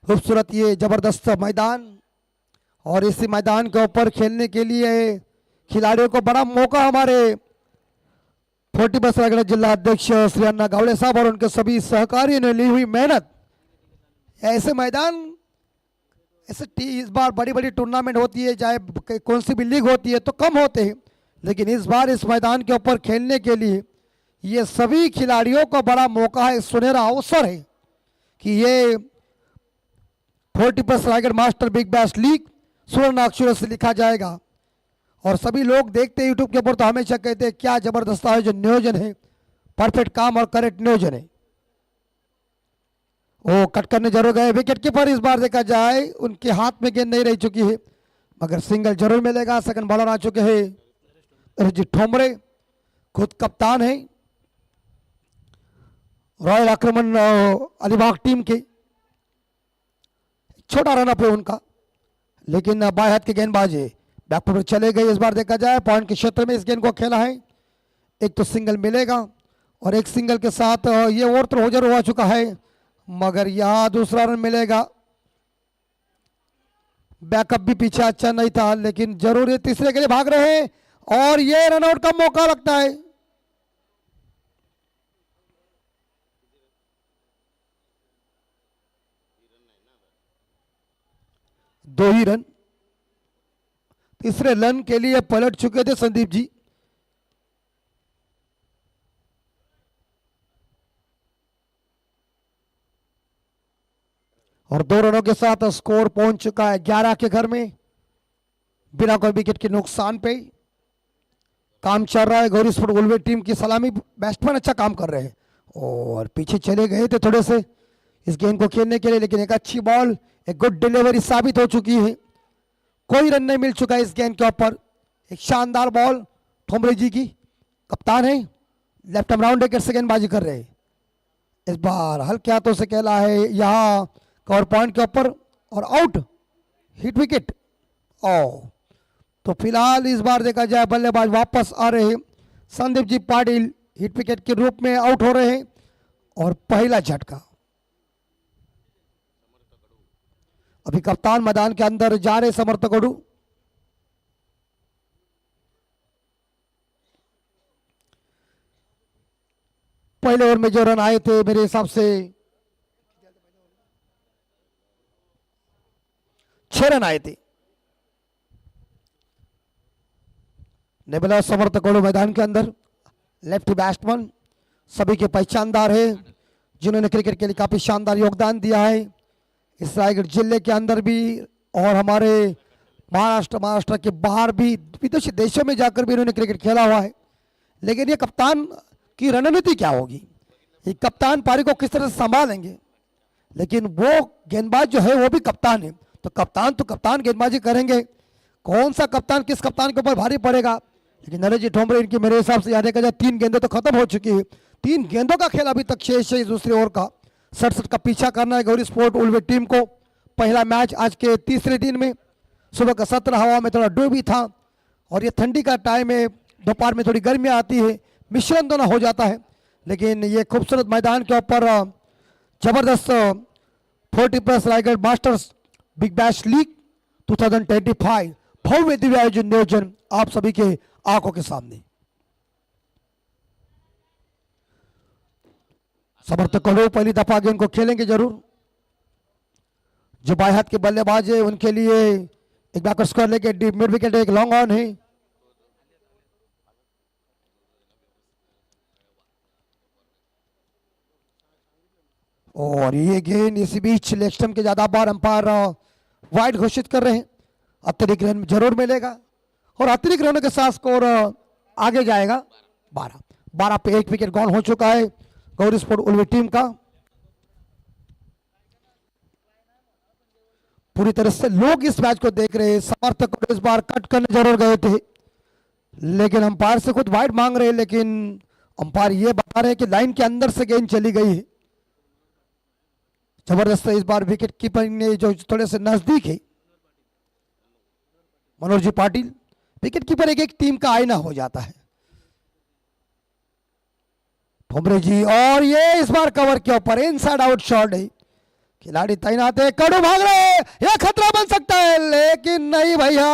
खूबसूरत ये जबरदस्त मैदान और इसी मैदान के ऊपर खेलने के लिए खिलाड़ियों को बड़ा मौका हमारे 40 रायगढ़ जिला अध्यक्ष श्री अन्ना गावड़े साहब और उनके सभी सहकारियों ने ली हुई मेहनत। ऐसे मैदान ऐसे इस बार बड़ी बड़ी टूर्नामेंट होती है, चाहे कौन सी भी लीग होती है तो कम होते हैं, लेकिन इस बार इस मैदान के ऊपर खेलने के लिए ये सभी खिलाड़ियों को बड़ा मौका है, सुनहरा अवसर है कि ये 40 Raigarh master big bash league स्वर्ण अक्षरों से लिखा जाएगा। और सभी लोग देखते हैं यूट्यूब के ऊपर तो हमेशा कहते हैं क्या जबरदस्त आयोजन नियोजन है, परफेक्ट काम और करेक्ट नियोजन है। वो कट करने जरूर गए। विकेट कीपर इस बार देखा जाए उनके हाथ में गेंद नहीं रह चुकी है, मगर सिंगल जरूर मिलेगा। सेकंड बॉलर आ चुके हैं रणजीत ठोमरे, खुद कप्तान है रॉयल आक्रमण अलीबाग टीम के। छोटा रन अप है उनका, लेकिन बाएं हाथ की गेंदबाज है, बैकफुट पर चले गए। इस बार देखा जाए पॉइंट के क्षेत्र में इस गेंद को खेला है। एक तो सिंगल मिलेगा और एक सिंगल के साथ ये ओवर तो हो जरूर हो चुका है, मगर यहाँ दूसरा रन मिलेगा। बैकअप भी पीछे अच्छा नहीं था, लेकिन जरूर ये तीसरे के लिए भाग रहे हैं और ये रनआउट का मौका लगता है। दो ही रन, तीसरे रन के लिए पलट चुके थे संदीप जी। और 2 रनों के साथ स्कोर पहुंच चुका है 11 के घर में, बिना कोई विकेट के नुकसान पे काम चल रहा है। गौरी स्पोर्ट उलवे टीम की सलामी बैट्समैन अच्छा काम कर रहे हैं और पीछे चले गए थे थोड़े से इस गेंद को खेलने के लिए, लेकिन एक अच्छी बॉल, एक गुड डिलीवरी साबित हो चुकी है। कोई रन नहीं मिल चुका है इस गेंद के ऊपर। एक शानदार बॉल ठोमरे जी की, कप्तान है, लेफ्ट आर्म राउंड विकेट से गेंदबाजी कर रहे हैं। इस बार हल्के हाथों से खेला है यहाँ कवर पॉइंट के ऊपर और आउट, हिट विकेट। ओ तो फिलहाल इस बार देखा जाए बल्लेबाज वापस आ रहे हैं। संदीप जी पाटिल हिट विकेट के रूप में आउट हो रहे हैं और पहला झटका। अभी कप्तान मैदान के अंदर जा रहे समर्थक अड़ू। पहले ओवर में जो रन आए थे मेरे हिसाब से 6 रन आए थे। नेबला समर्थक अड़ू मैदान के अंदर, लेफ्ट बैट्समैन सभी के पहचानदार है, जिन्होंने क्रिकेट के लिए काफी शानदार योगदान दिया है इस रायगढ़ जिले के अंदर भी और हमारे महाराष्ट्र के बाहर भी, विदेशी देशों में जाकर भी इन्होंने क्रिकेट खेला हुआ है। लेकिन ये कप्तान की रणनीति क्या होगी, ये कप्तान पारी को किस तरह से संभालेंगे, लेकिन वो गेंदबाज जो है वो भी कप्तान है, तो कप्तान गेंदबाजी करेंगे। कौन सा कप्तान किस कप्तान के ऊपर भारी पड़ेगा, लेकिन नरेश जी ठोमरे इनकी मेरे हिसाब से याद है 3 गेंदें तो खत्म हो चुकी है। 3 गेंदों का खेल अभी तक शेष है दूसरी ओवर का। 67 का पीछा करना है गौरी स्पोर्ट उलवे टीम को। पहला मैच आज के तीसरे दिन में, सुबह का 17 हवा में थोड़ा डूबी था और ये ठंडी का टाइम है, दोपहर में थोड़ी गर्मी आती है, मिश्रण दोनों हो जाता है। लेकिन ये खूबसूरत मैदान के ऊपर जबरदस्त 40+ Raigarh masters big bash league 2025 भव्य दिव्य आयोजन नियोजन आप सभी के आंखों के सामने। समर्थक करो पहली दफा गेंद को खेलेंगे जरूर। जो बाएं हाथ के बल्लेबाज है उनके लिए एक बैकर स्क्वायर लेके डीप मिड विकेट, एक लॉन्ग ऑन है। और ये गेंद इसी बीच लेग स्टंप के ज्यादा बार अंपायर वाइड घोषित कर रहे हैं। अतिरिक्त रन जरूर मिलेगा और अतिरिक्त रनों के साथ स्कोर आगे जाएगा 12 पे 1 विकेट गॉन हो चुका है गौरी स्पोर्ट उलवे टीम का। पूरी तरह से लोग इस मैच को देख रहे हैं। समर्थक इस बार कट करने जरूर गए थे, लेकिन अंपायर से खुद वाइड मांग रहे हैं, लेकिन अंपायर ये बता रहे हैं कि लाइन के अंदर से गेंद चली गई है। जबरदस्त इस बार विकेट कीपर ने जो थोड़े से नजदीक है मनोज जी पाटिल, विकेट कीपर एक टीम का आईना हो जाता है। ठोमरे जी और ये इस बार कवर के ऊपर इनसाइड आउट शॉट है, खिलाड़ी तैनात है, कड़ू भाग रहे हैं, यह खतरा बन सकता है, लेकिन नहीं भैया,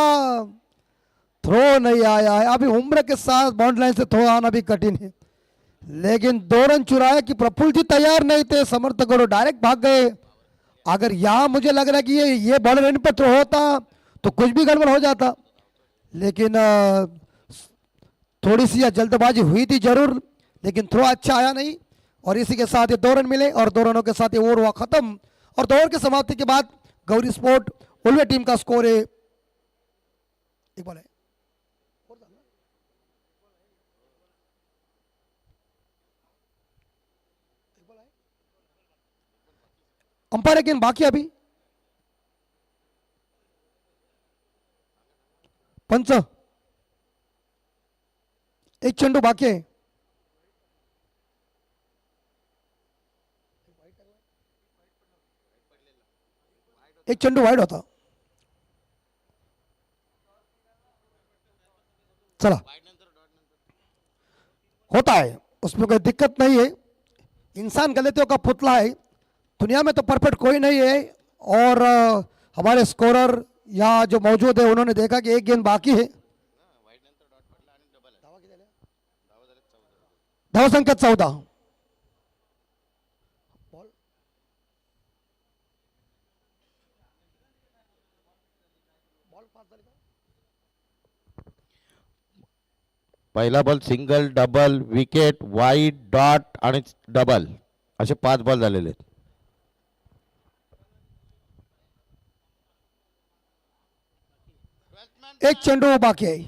थ्रो नहीं आया है। अभी उम्र के साथ बाउंड्री लाइन से थ्रो आना भी कठिन है, लेकिन 2 रन चुराया कि प्रफुल्ल जी तैयार नहीं थे, समर्थक डायरेक्ट भाग गए। अगर यहां मुझे लग रहा है कि ये बॉल रन पर थ्रो होता तो कुछ भी गड़बड़ हो जाता, लेकिन थोड़ी सी जल्दबाजी हुई थी जरूर, लेकिन थ्रो अच्छा आया नहीं और इसी के साथ ये 2 रन मिले और 2 रनों के साथ ये ओवर हुआ खत्म। और 2 ओवर की समाप्ति के बाद गौरी स्पोर्ट उलवे टीम का स्कोर है, एक बॉल है, अंपायर एक गेंद बाकी है अभी। पंच, एक चेंडू बाकी आहे। एक चेंडू वाइड होता। चला, होता है, उसमें कोई दिक्कत नहीं है। इंसान गलतियों का पुतला है, दुनिया में तो परफेक्ट कोई नहीं है। और हमारे स्कोरर या जो मौजूद है उन्होंने देखा कि एक गेंद बाकी है। धाव संख्या 14। पहिला ball single, double, wicket, wide, dot आणि डबल असे 5 बॉल झालेले आहेत. एक चेंडू बाकी आहे।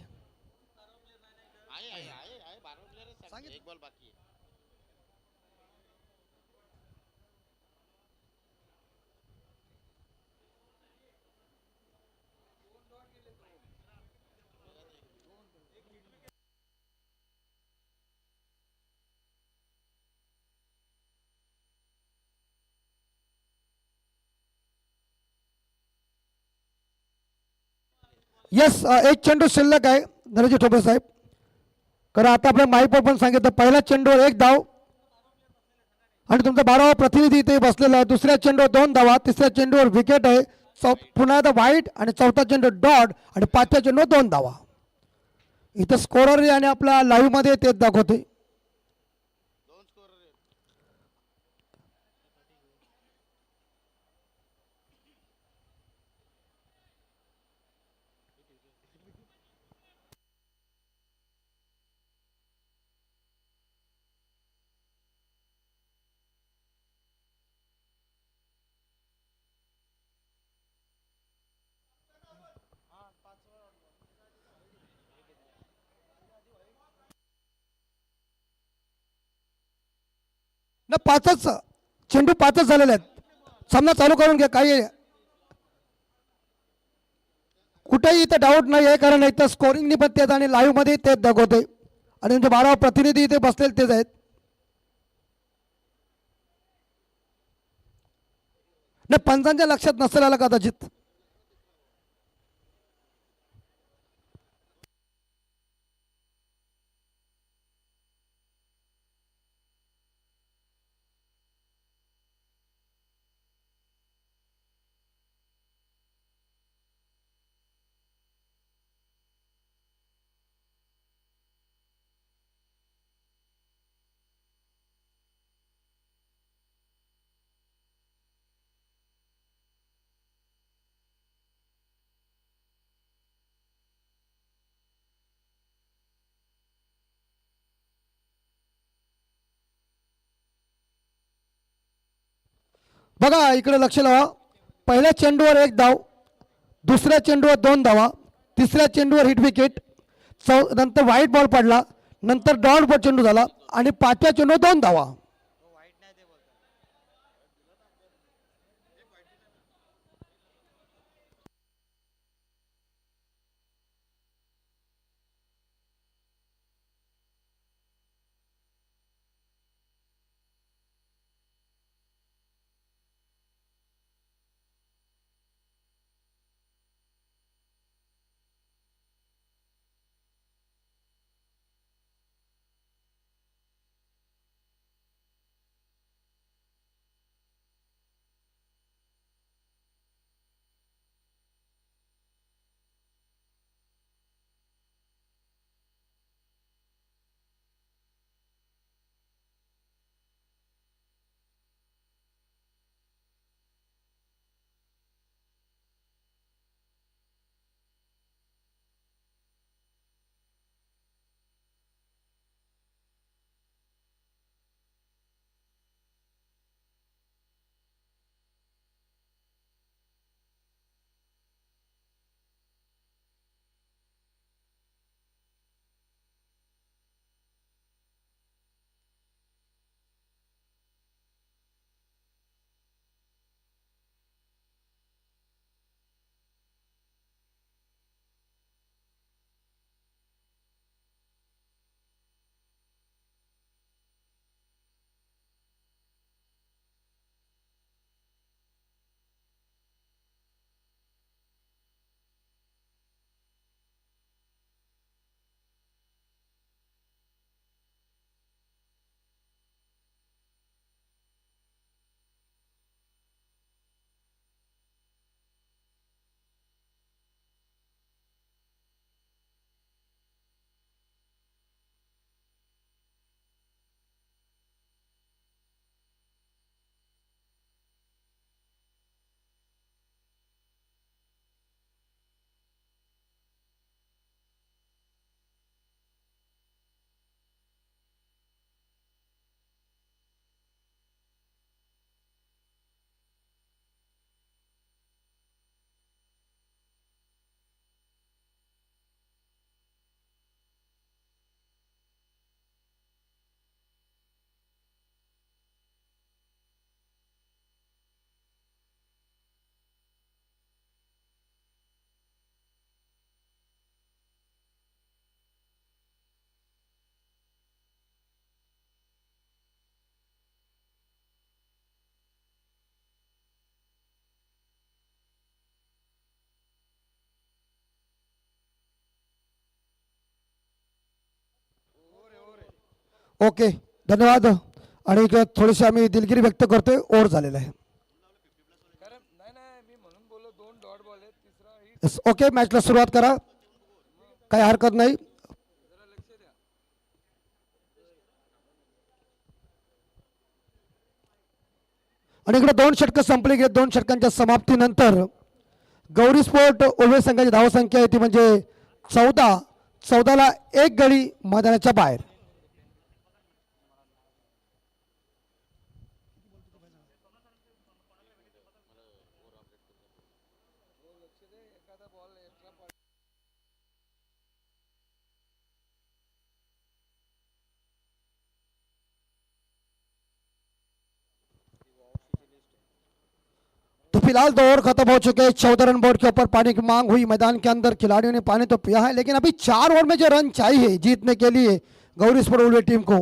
यस, एक चेंडू शिल्लक आहे धनंजय ठोंबरे साहेब। कारण आता आपल्या माईकवर पण सांगितलं, पहिल्या चेंडूवर 1 धाव आणि तुमचा 12वा प्रतिनिधी इथे बसलेला आहे। दुसऱ्या चेंडूवर 2 धावा, तिसऱ्या चेंडूवर विकेट आहे, पुन्हा एकदा वाईट आणि चौथा चेंडू डॉट आणि 5थ्या चेंडूवर 2 धावा। इथं स्कोरर आणि आपल्या लाईव्ह मध्ये तेच दाखवते। ना 5च चेंडू 5च झालेले आहेत। सामना चालू करून घ्या, काही कुठेही इथे डाऊट नाही आहे, कारण इथं स्कोरिंगनी पण तेच आणि लाईव्ह मध्ये तेच दाखवते आणि तुमचे 12वा प्रतिनिधी इथे बसलेले तेच आहेत। नाही, पंचांच्या लक्षात नसेल आलं कदाचित। बघा इकडे लक्ष लावा, पहिल्या चेंडूवर 1 धाव, दुसऱ्या चेंडूवर 2 धावा, तिसऱ्या चेंडूवर हिट विकेट, नंतर व्हाईट बॉल पडला, नंतर डॉट बॉल चेंडू झाला आणि 5थ्या चेंडूवर 2 धावा। ओके, धन्यवाद. आणि एक थोडीशी आम्ही दिलगिरी व्यक्त करतोय, ओव्हर झालेला आहे. Yes, ओके, मॅचला सुरुवात करा, काही हरकत नाही. आणि इकडे 2 षटकं संपली गेली. 2 षटकांच्या समाप्तीनंतर गौरी स्पोर्ट उभय संघाची धावसंख्या आहे ती म्हणजे 14 एक गडी मैदानाच्या बाहेर. तो फिलहाल 2 ओवर खत्म हो चुके हैं. 14 रन बोर्ड के ऊपर पानी की मांग हुई. मैदान के अंदर खिलाड़ियों ने पानी तो पिया है, लेकिन अभी 4 ओवर में जो रन चाहिए जीतने के लिए गौरी स्पोर्ट उल्वे टीम को,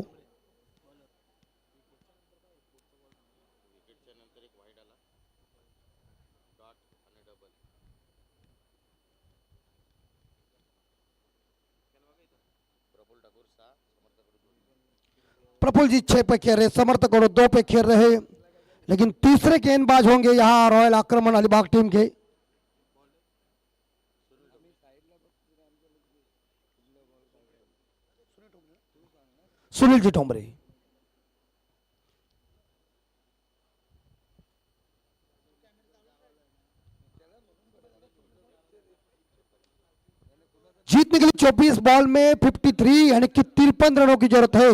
प्रफुल्ल जी 6 पे खेल रहे, समर्थक और 2 पे खेल रहे, लेकिन तीसरे गेंदबाज होंगे यहाँ रॉयल आक्रमण अलीबाग टीम के सुनील जी ठोंबरे. जीतने के लिए 24 बॉल में 53 यानी कि 53 रनों की जरूरत है.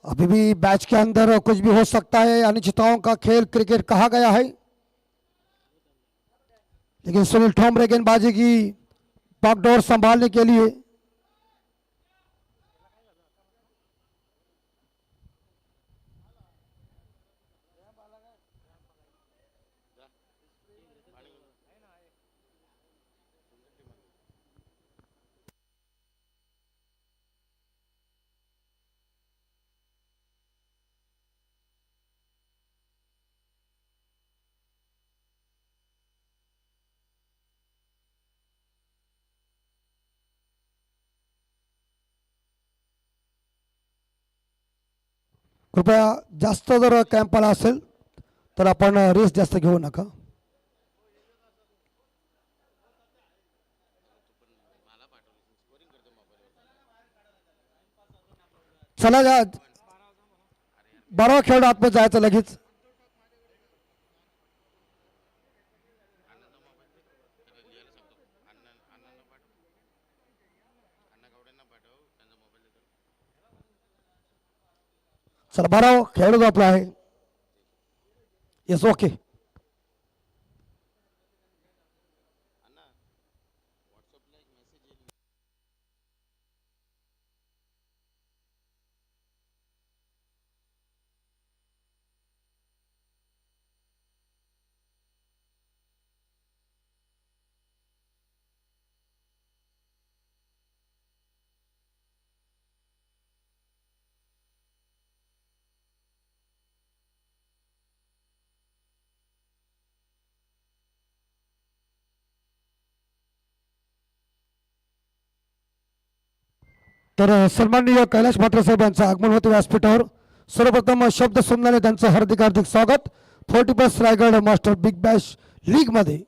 अभी भी मैच के अंदर कुछ भी हो सकता है, अनिश्चितताओं का खेल क्रिकेट कहा गया है, लेकिन सुनील ठोंबरे गेंदबाजी की बागडोर संभालने के लिए कृपया जास्त जर कॅम्पाला असेल तर आपण रेस जास्त घेऊ नका. चला जा, 12 खेळ आतमध्ये जायचं लगेच. चला 12 खेळाडू जो आपला आहे. Yes, okay. तर सन्माननीय कैलाश म्हात्रे साहेब यांचं आगमन होते व्यासपीठावर. सर्वप्रथम शब्द सुमनाने त्यांचं हार्दिक हार्दिक स्वागत 40+ Raigad master big bash league मध्ये.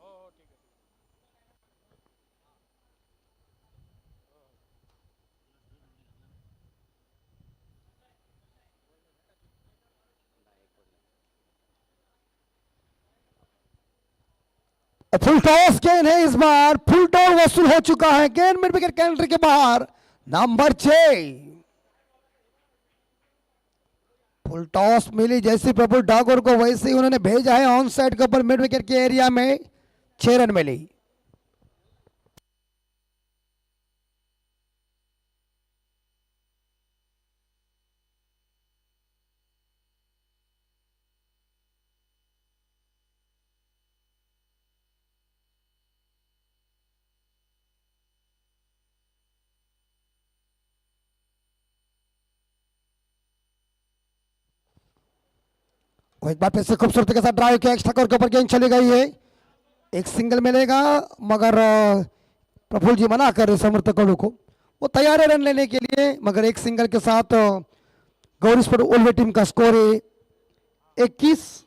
फुल टॉस गेंद है, इस बार फुल टॉस वसूल हो चुका है. गेंद मिड विकेट कैलेंडर के बाहर. नंबर 6 फुल टॉस मिली जैसी प्रफुल ठाकुर को, वैसे ही उन्होंने भेजा है ऑन साइड के ऊपर मिड विकेट के एरिया में. 6 रन मिली. और एक बार फिर से खूबसूरती के साथ ड्राइव किया, एक्स्ट्रा कवर के ऊपर गेंद चली गई है. एक सिंगल मिलेगा, मगर प्रफुल्ल जी मना कर रहे समर्थक कड़ू को, वो तैयार है रन लेने के लिए, मगर एक सिंगल के साथ गौरी स्पोर्ट उल्वे टीम का स्कोर है 21।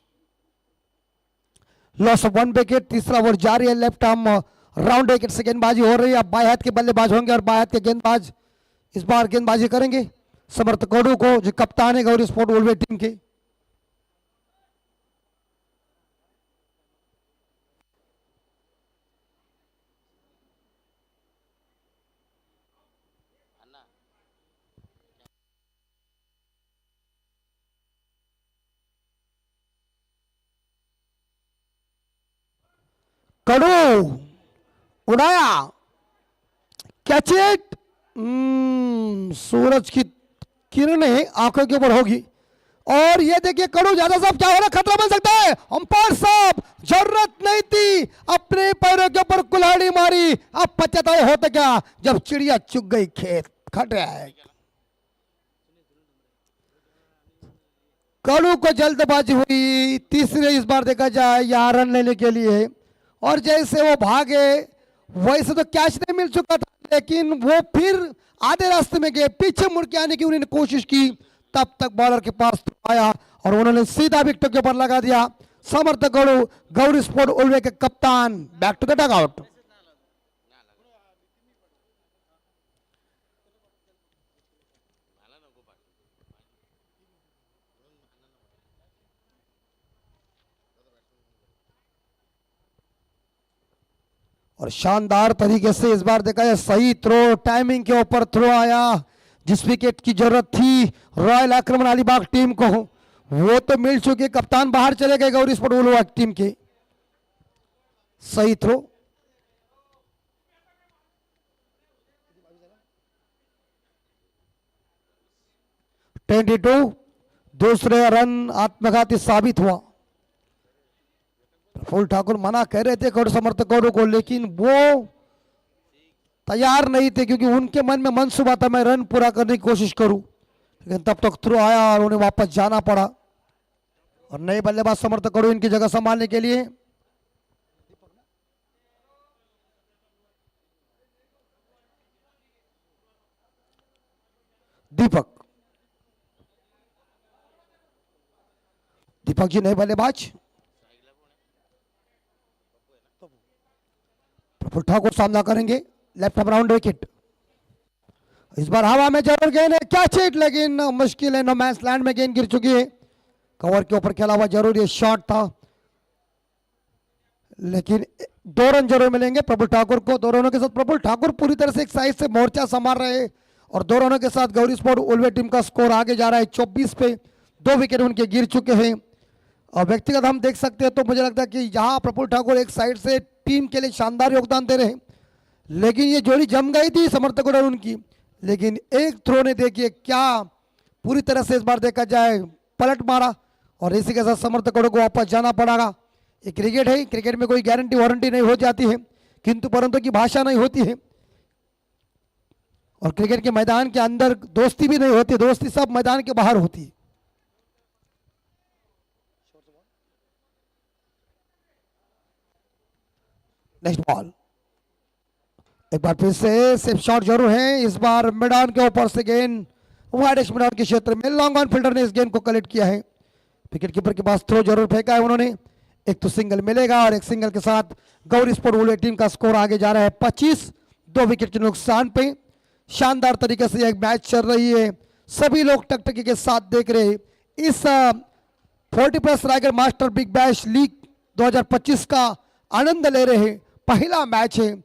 Loss of 1 wicket. तीसरा ओवर जारी है, लेफ्ट आर्म राउंड विकेट से गेंदबाजी हो रही है। अब बाएं हाथ के बल्लेबाज होंगे और बाएं हाथ के गेंदबाज इस बार गेंदबाजी करेंगे समर्थ कोडू को, जो कप्तान है गौरी स्पोर्ट उल्वे टीम के। कड़ू उड़ाया, कैच इट। सूरज की किरणें आंखों के ऊपर होगी और ये देखिए कड़ू ज्यादा साहब क्या हो रहा है, खतरा बन सकता है। अंपायर साहब जरूरत नहीं थी, अपने पैरों के ऊपर कुल्हाड़ी मारी। अब पछताए होता क्या जब चिड़िया चुग गई खेत। खतरा है, कड़ू को जल्दबाजी हुई। तीसरे इस बार देखा जाए यहाँ रन लेने के लिए, और जैसे वो भागे वैसे तो कैच नहीं मिल चुका था, लेकिन वो फिर आधे रास्ते में गए, पीछे मुड़ के आने की उन्होंने कोशिश की। तब तक बॉलर के पास आया और उन्होंने सीधा विकेट के ऊपर लगा दिया। समर्थ कड़ू गौरी स्पोर्ट उल्वे के कप्तान back to the dugout. और शानदार तरीके से इस बार देखा है, सही थ्रो, टाइमिंग के ऊपर थ्रो आया। जिस विकेट की जरूरत थी रॉयल आक्रमण अलीबाग टीम को वो तो मिल चुकी। कप्तान बाहर चले गए गौरी स्पोर्ट उल्वा टीम के। सही थ्रो, दूसरे रन आत्मघाती साबित हुआ। प्रफुल्ल ठाकुर मना कह रहे थे कौड़ समर्थकों को, लेकिन वो तैयार नहीं थे क्योंकि उनके मन में मनसूबा था मैं रन पूरा करने की कोशिश करूं, लेकिन तब तक थ्रो आया और उन्हें वापस जाना पड़ा। और नए बल्लेबाज समर्थकों इनकी जगह संभालने के लिए दीपक जी नए बल्लेबाज। प्रफुल्ल ठाकुर सामना करेंगे, लेफ्ट आर्म राउंड विकेट। इस बार हवा में जरूर गेंद है, कैच इट, लेकिन मुश्किल है, नो मैच लैंड में गेंद गिर चुकी है। कवर के ऊपर खेला हुआ जरूर, ये शॉट था, लेकिन 2 रन जरूर मिलेंगे प्रफुल्ल ठाकुर को। 2 रनों के साथ प्रफुल्ल ठाकुर पूरी तरह से एक साइड से मोर्चा संभाल रहे हैं और 2 रनों के साथ गौरी स्पोर्ट उल्वे टीम का स्कोर आगे जा रहा है 24 पे। 2 विकेट उनके गिर चुके हैं। और व्यक्तिगत हम देख सकते हैं तो मुझे लगता है कि यहाँ प्रफुल्ल ठाकुर एक साइड से टीम के लिए शानदार योगदान दे रहे हैं, लेकिन ये जोड़ी जम गई थी समर्थकों और उनकी। लेकिन एक थ्रो ने देखिए क्या पूरी तरह से इस बार देखा जाए पलट मारा और इसी के साथ समर्थकों को वापस जाना पड़ेगा। ये क्रिकेट है, क्रिकेट में कोई गारंटी वारंटी नहीं हो जाती है, किंतु परंतु की भाषा नहीं होती है। और क्रिकेट के मैदान के अंदर दोस्ती भी नहीं होती, दोस्ती सब मैदान के बाहर होती है। नेक्स्ट बॉल, एक बार फिर से सिर्फ शॉट जरूर है, इस बार मैदान के ऊपर से गेंद वाइड मैदान के क्षेत्र में लॉन्ग ऑन फील्डर ने इस गेंद को कलेक्ट किया है। विकेट कीपर के पास थ्रो जरूर फेंका है उन्होंने, एक तो सिंगल मिलेगा और एक सिंगल के साथ गौरी स्पोर्ट उल्वे टीम का स्कोर आगे जा रहा है 25। 2 विकेट के नुकसान पे शानदार तरीके से एक मैच चल रही है, सभी लोग टकटकी के साथ देख रहे हैं। इस 40+ Raigarh master big bash league 2025 का आनंद ले रहे हैं। पहला मैच है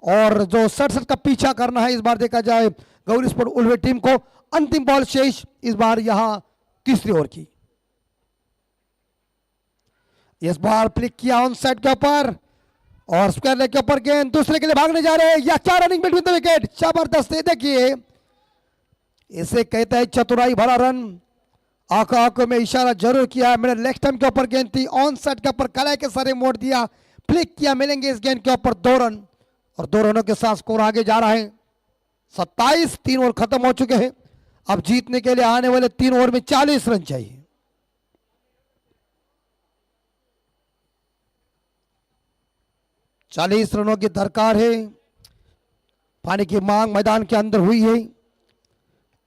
और जो 67 का पीछा करना है इस बार देखा जाए गौरी स्पोर्ट उल्वे टीम को। अंतिम बॉल शेष इस बार यहां तीसरी ओवर की। इस बार फ्लिक किया ऑन साइड के ऊपर और स्क्वायर लेग के ऊपर गेंद दूसरे के लिए भागने जा रहे हैं या 4 रनिंग बिटवीन द विकेट। जबरदस्त है, देखिए इसे कहता है चतुराई भरा रन। आंखों आंखों में इशारा जरूर किया, मैंने लेग स्टंप के ऊपर गेंद थी, ऑन साइड के ऊपर कलाई के सारे मोड़ दिया, फ्लिक किया, मिलेंगे इस गेंद के ऊपर 2 रन और 2 रनों के साथ स्कोर आगे जा रहा है 27। 3 ओवर खत्म हो चुके हैं, अब जीतने के लिए आने वाले 3 ओवर में 40 रन चाहिए। चालीस रनों की दरकार है। पानी की मांग मैदान के अंदर हुई है,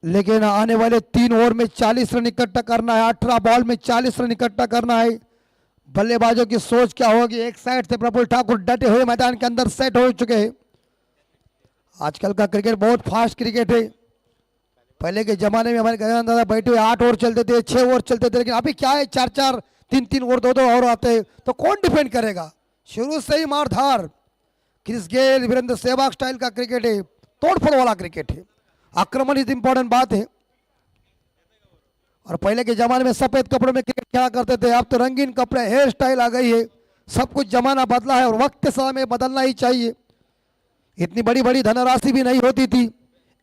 लेकिन आने वाले 3 ओवर में 40 रन इकट्ठा करना है। 18 बॉल में 40 रन इकट्ठा करना है। बल्लेबाजों की सोच क्या होगी? एक साइड से प्रफुल्ल ठाकुर डटे हुए मैदान के अंदर सेट हो चुके हैं। आजकल का क्रिकेट बहुत फास्ट क्रिकेट है। पहले के जमाने में हमारे घर बैठे हुए 8 ओवर चलते थे, 6 ओवर चलते थे, लेकिन अभी क्या है 4-4, 3-3 ओवर, 2-2 ओवर आते हैं, तो कौन डिफेंड करेगा? शुरू से ही मारधार। Chris Gayle, Virender Sehwag style का क्रिकेट है, तोड़फोड़ वाला क्रिकेट है। आक्रमण इज इंपॉर्टेंट बात है। और पहले के जमाने में सफेद कपड़ों में क्रिकेट खेला करते थे, अब तो रंगीन कपड़े, हेयर स्टाइल आ गई है। सब कुछ जमाना बदला है और वक्त के साथ में बदलना ही चाहिए। इतनी बड़ी बड़ी धनराशि भी नहीं होती थी।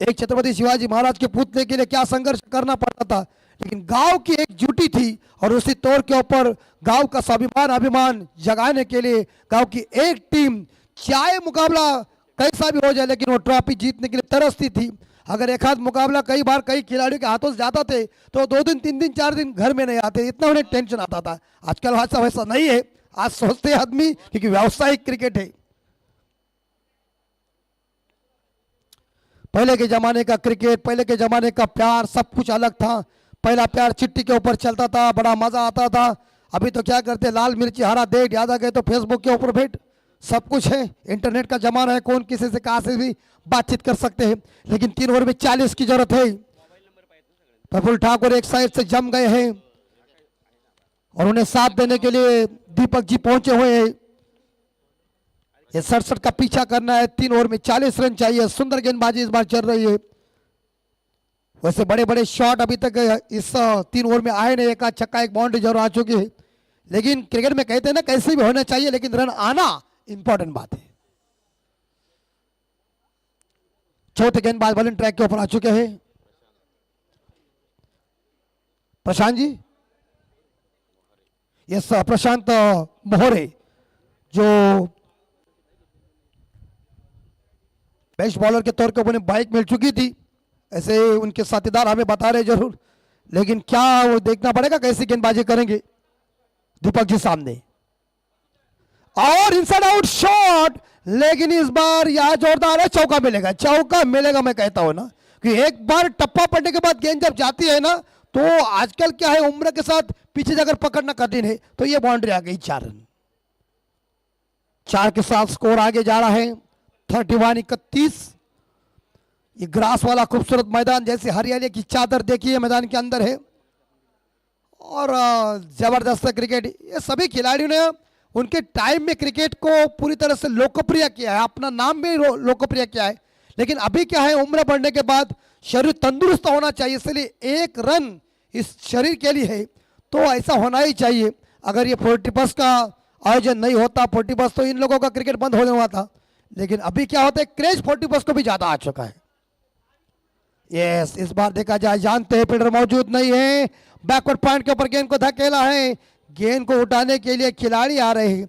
एक छत्रपति शिवाजी महाराज के पुतले के लिए क्या संघर्ष करना पड़ता था, लेकिन गांव की एक जुटी थी और उसी तौर के ऊपर गांव का स्वाभिमान अभिमान जगाने के लिए गांव की एक टीम, चाहे मुकाबला कैसा भी हो जाए, लेकिन वो ट्रॉफी जीतने के लिए तरसती थी। अगर एक आध मुकाबला कई बार कई खिलाड़ियों के हाथों से जाता थे तो 2 दिन 3 दिन 4 दिन घर में नहीं आते, इतना उन्हें टेंशन आता था। आजकल वैसा नहीं है। आज सोचते हैं आदमी क्योंकि व्यावसायिक क्रिकेट है। पहले के जमाने का क्रिकेट, पहले के जमाने का प्यार सब कुछ अलग था। पहला प्यार चिट्ठी के ऊपर चलता था, बड़ा मजा आता था। अभी तो क्या करते, लाल मिर्ची हरा दे, याद आ गए तो फेसबुक के ऊपर भेंट, सब कुछ है। इंटरनेट का जमाना है, कौन किसी से कहां से भी बातचीत कर सकते हैं। लेकिन 3 ओवर में 40 की जरूरत है। प्रफुल्ल ठाकुर एक साइड से जम गए हैं और उन्हें साथ देने के लिए दीपक जी पहुंचे हुए हैं। ये 67 का पीछा करना है। 3 ओवर में 40 रन चाहिए। सुंदर गेंदबाजी इस बार चल रही है। वैसे बड़े बड़े शॉट अभी तक इस 3 ओवर में आए नहीं। एक छक्का, एक बाउंड्री जरूर आ चुकी है, लेकिन क्रिकेट में कहते हैं ना कैसे भी होना चाहिए, लेकिन रन आना इंपॉर्टेंट बात है। चौथे गेंदबाज बॉलिंग ट्रैक के ऊपर आ चुके हैं। प्रशांत जी, यस, प्रशांत मोहरे जो बेस्ट बॉलर के तौर पर उन्हें बाइक मिल चुकी थी, ऐसे उनके साथीदार हमें बता रहे जरूर, लेकिन क्या वो देखना पड़ेगा कैसी गेंदबाजी करेंगे दीपक जी सामने। और इनसाइड आउट शॉट, लेकिन इस बार यह जोरदार है, चौका मिलेगा, चौका मिलेगा। मैं कहता हूं ना कि एक बार टप्पा पड़ने के बाद गेंद जब जाती है ना, तो आजकल क्या है, उम्र के साथ पीछे जाकर पकड़ना कठिन है। तो ये बाउंड्री आ गई, 4 रन। 4 के साथ स्कोर आगे जा रहा है 31-31। ये ग्रास वाला खूबसूरत मैदान, जैसे हरियाली की चादर देखिए मैदान के अंदर है। और जबरदस्त क्रिकेट, ये सभी खिलाड़ियों ने उनके टाइम में क्रिकेट को पूरी तरह से लोकप्रिय किया है, अपना नाम भी लोकप्रिय किया है। लेकिन अभी क्या है, उम्र बढ़ने के बाद शरीर तंदुरुस्त होना चाहिए, इसलिए 1 रन इस शरीर के लिए है, तो ऐसा होना ही चाहिए। अगर ये 40+ का आयोजन नहीं होता, 40+ तो इन लोगों का क्रिकेट बंद होने वाला था। लेकिन अभी क्या होता है, क्रेज 40+ को भी ज्यादा आ चुका है। यस, इस बार देखा जाए, जानते हैं फील्डर मौजूद नहीं है, बैकवर्ड पॉइंट के ऊपर गेंद को धकेला है, गेंद को उठाने के लिए खिलाड़ी आ रहे हैं।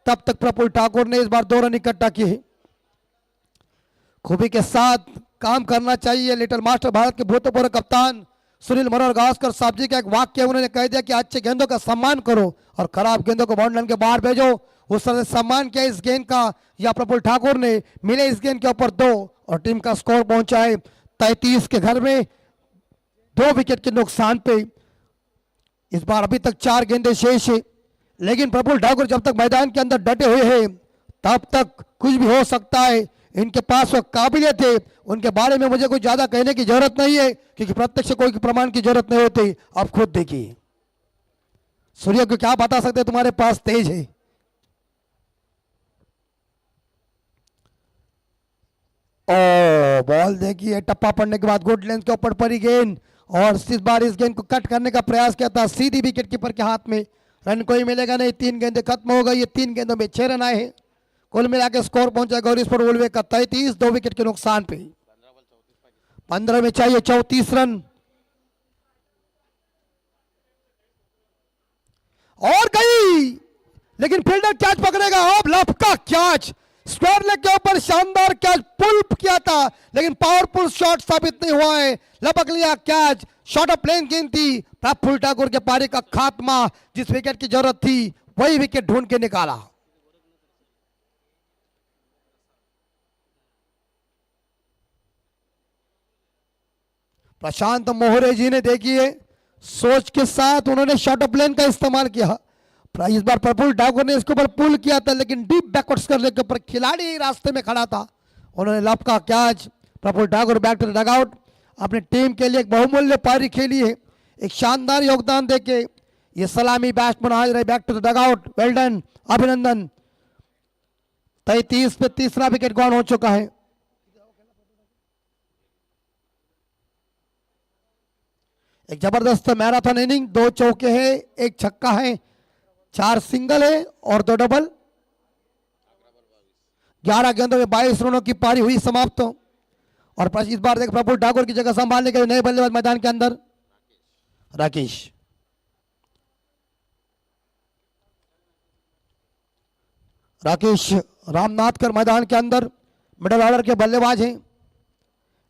तब तक प्रफुल्ल ठाकुर ने इस बार 2 रन इकट्ठा किए। खूबी के साथ काम करना चाहिए। लिटिल मास्टर भारत के भूतपूर्व कप्तान सुनील मनोहर गावस्कर साहब जी का एक वाक्य, उन्होंने कह दिया कि अच्छे गेंदों का सम्मान करो और खराब गेंदों को बाउंड्री लाइन के बाहर भेजो। उस तरह से सम्मान किया इस गेंद का, या प्रफुल्ल ठाकुर ने मिले इस गेंद के ऊपर 2 और टीम का स्कोर पहुंचा है 33 के घर में, 2 विकेट के नुकसान पे। इस बार अभी तक 4 गेंदें शेष है, लेकिन प्रफुल्ल ठाकुर जब तक मैदान के अंदर डटे हुए हैं तब तक कुछ भी हो सकता है। इनके पास वो काबिलियत है, उनके बारे में मुझे कुछ ज्यादा कहने की जरूरत नहीं है, क्योंकि प्रत्यक्ष कोई प्रमाण की जरूरत नहीं होती। आप खुद देखिए, सूर्य को क्या बता सकते, तुम्हारे पास तेज है। ओ बॉल देखिए, टप्पा पड़ने के बाद गुड लेंथ के ऊपर पड़ी गेंद, और इस बार इस गेंद को कट करने का प्रयास किया था, सीधी विकेट कीपर के हाथ में। रन कोई मिलेगा नहीं, 3 गेंदें खत्म हो गई। ये 3 गेंदों में 6 रन आए हैं। कुल मिला के स्कोर पहुंचा गौरीश पर उलवे का 33, 2 विकेट के नुकसान पे। 15 में चाहिए 34 रन। और गई, लेकिन फील्डर कैच पकड़ेगा। अब लपका कैच, स्क्वायर लेग के ऊपर शानदार कैच पुल किया था, लेकिन पावरफुल शॉट साबित नहीं हुआ है। लपक लिया कैच, शॉट ऑफ प्लेन गेंद थी। प्रफुल्ल ठाकुर के पारी का खात्मा, जिस विकेट की जरूरत थी वही विकेट ढूंढ के निकाला। प्रशांत मोहरे जी ने देखिए सोच के साथ उन्होंने शॉर्ट ऑफ लेन का इस्तेमाल किया। इस बार प्रफुल्ल ठाकुर ने इसके ऊपर पुल किया था, लेकिन डीप बैकवर्ड्स करने के ऊपर खिलाड़ी रास्ते में खड़ा था, उन्होंने लब का catch. Praful Thakur back to the dugout, अपनी टीम के लिए एक बहुमूल्य पारी खेली है, एक शानदार योगदान देके ये सलामी बैट्समैन आज रहे back to the dugout. Well done, अभिनंदन। 33 पे तीसरा विकेट गॉन हो चुका है। एक जबरदस्त मैराथन इनिंग, 2 चौके हैं, 1 छक्का है, 4 सिंगल है और 2 डबल। 11 गेंदों में 22 रनों की पारी हुई समाप्त। और इस बार देख प्रफुल्ल ठाकुर की जगह संभालने के लिए नए बल्लेबाज मैदान के अंदर राकेश। राकेश रामनाथकर मैदान के अंदर मिडल ऑर्डर के बल्लेबाज हैं,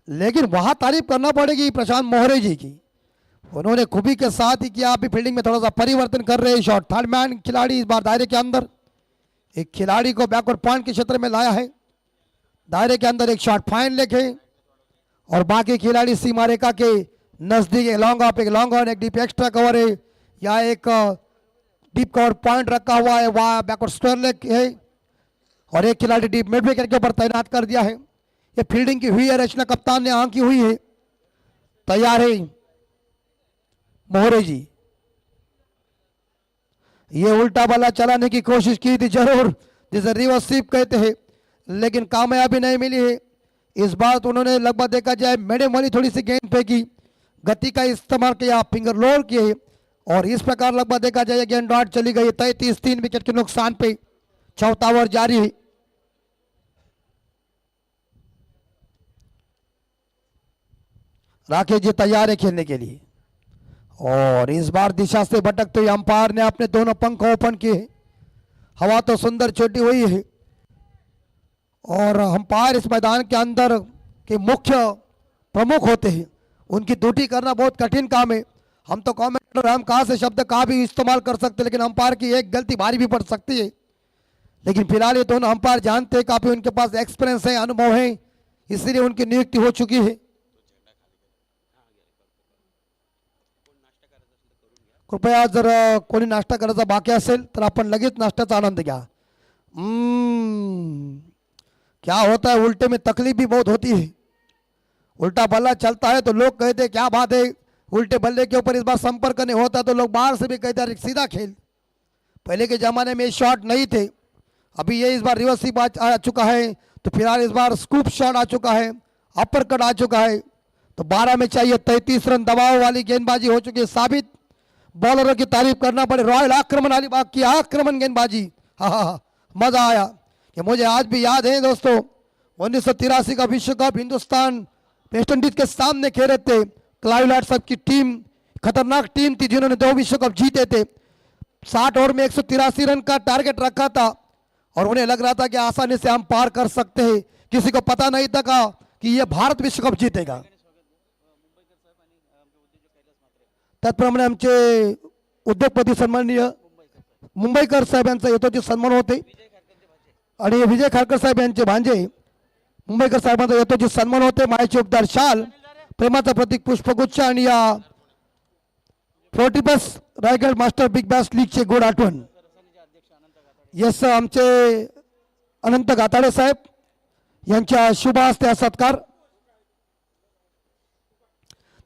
लेकिन वहां तारीफ करना पड़ेगी प्रशांत मोहरे जी की, उन्होंने खूबी के साथ ही किया। अभी फील्डिंग में थोड़ा सा परिवर्तन कर रहे हैं। शॉट थर्ड मैन खिलाड़ी इस बार दायरे के अंदर, एक खिलाड़ी को बैकवर्ड पॉइंट के क्षेत्र में लाया है। दायरे के अंदर एक शॉट फाइन लेके और बाकी खिलाड़ी सीमा रेखा के नजदीक, एक लॉन्ग ऑफ, एक लॉन्ग ऑन, एक डीप एक्स्ट्रा कवर है या एक डीप कवर पॉइंट रखा हुआ है, वहाँ बैकवर्ड स्क्वायर लेग है और एक खिलाड़ी डीप मिड विकेट के ऊपर तैनात कर दिया है। ये फील्डिंग की हुई है, रचना कप्तान ने आंकी हुई है। तैयार है मोहरे जी, ये उल्टा बल्ला चलाने की कोशिश की थी जरूर, जिसे रिवर्स स्वीप कहते हैं, लेकिन कामयाबी नहीं मिली है। इस बार तो उन्होंने लगभग देखा जाए मीडियम वाली थोड़ी सी गेंद फेंकी, गति का इस्तेमाल किया, फिंगर लोअर किए और इस प्रकार लगभग देखा जाए गेंद डॉट चली गई। 33 3 विकेट के नुकसान पे चौथा ओवर जारी है। राकेश जी तैयार है खेलने के लिए और इस बार दिशा से भटकते हुए अंपायर ने अपने दोनों पंख ओपन किए। हवा तो सुंदर छोटी हुई है और अंपायर इस मैदान के अंदर के मुख्य प्रमुख होते हैं, उनकी ड्यूटी करना बहुत कठिन काम है। हम तो कमेंटेटर, हम कहाँ से शब्द का भी इस्तेमाल कर सकते हैं, लेकिन अंपायर की एक गलती भारी भी पड़ सकती है। लेकिन फिलहाल ये दोनों अंपायर जानते हैं, काफ़ी उनके पास एक्सपीरियंस है, अनुभव है, इसलिए उनकी नियुक्ति हो चुकी है। कृपया जर कोणी नाश्ता करायचा बाकी असेल तर आपण लगेच नाश्त्याचा आनंद घ्या। क्या होता है उल्टे में तकलीफ भी बहुत होती है। उल्टा बल्ला चलता है तो लोग कहते हैं क्या बात है, उल्टे बल्ले के ऊपर इस बार संपर्क नहीं होता तो लोग बाहर से भी कहते हैं सीधा खेल। पहले के ज़माने में शॉट नहीं थे, अभी ये इस बार रिवर्स स्वीप आ चुका है, तो फिलहाल इस बार स्कूप शॉट आ चुका है, अपर कट आ चुका है। तो 12 में चाहिए 33 रन, दबाव वाली गेंदबाजी हो चुकी है साबित। बॉलरों की तारीफ करना पड़े, रॉयल आक्रमण वाली बात की, आक्रमण गेंदबाजी, हाँ मजा आया। कि मुझे आज भी याद है दोस्तों, 1983 का विश्व कप हिंदुस्तान वेस्ट इंडीज के सामने खेले थे। क्लाइव लॉर्ड साहब की टीम खतरनाक टीम थी जिन्होंने 2 विश्व कप जीते थे। 60 ओवर में 183 रन का टारगेट रखा था और उन्हें लग रहा था कि आसानी से हम पार कर सकते हैं। किसी को पता नहीं था कि ये भारत विश्व कप जीतेगा। त्याचप्रमाणे आमचे उद्योगपती सन्माननीय मुंबईकर साहेब यांचा यथोचित सन्मान होते आणि विजय खारकर साहेब यांचे भांजे मुंबईकर साहेबांचा यथोचित सन्मान होते। मायेचे उपदार शाल, प्रेमाचा प्रतीक पुष्पगुच्छ आणि या 40+ रायगड मास्टर बिग बॅश लीगचे गोड आठवण। यस, आमचे अनंत गाताडे साहेब यांच्या शुभ हस्ते हा सत्कार।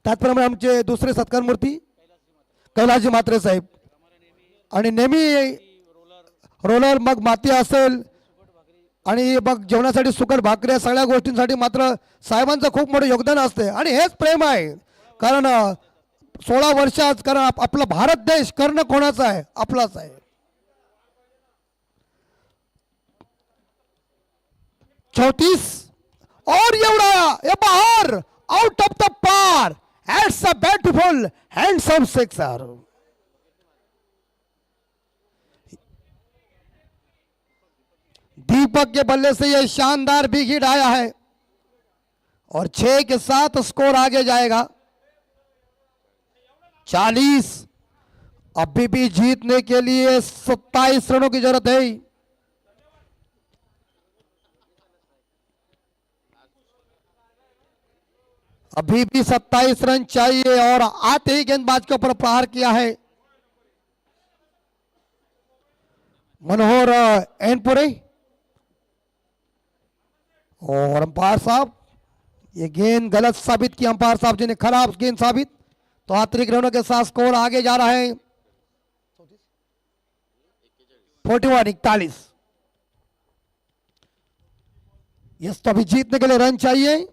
त्याचप्रमाणे आमचे दुसरे सत्कार मूर्ती कैलासजी म्हात्रे साहेब आणि नेहमी रोलर, मग माती असेल आणि मग जेवणासाठी सुकट भाकऱ्या, सगळ्या गोष्टींसाठी मात्र साहेबांचं खूप मोठं योगदान असते आणि हेच प्रेम आहे। कारण 16 वर्षात, कारण आपला भारत देश कर्ण कोणाचा आहे? आपलाच आहे। 34 और एवढा हे बाहेर out of the park, it's a beautiful handsome sixer. Deepak के बल्ले से यह शानदार बिग हिट आया है और 6 के साथ स्कोर आगे जाएगा। 40 अभी भी जीतने के लिए 27 रनों की जरूरत है। अभी भी 27 रन चाहिए और आते ही गेंदबाज के ऊपर प्रहार किया है मनोहर एनपुरे। और अंपायर साहब ये गेंद गलत साबित की, अंपायर साहब जी ने खराब गेंद साबित। तो अतिरिक्त रनों के साथ स्कोर आगे जा रहा है 41-41। यस, तो अभी जीतने के लिए रन चाहिए,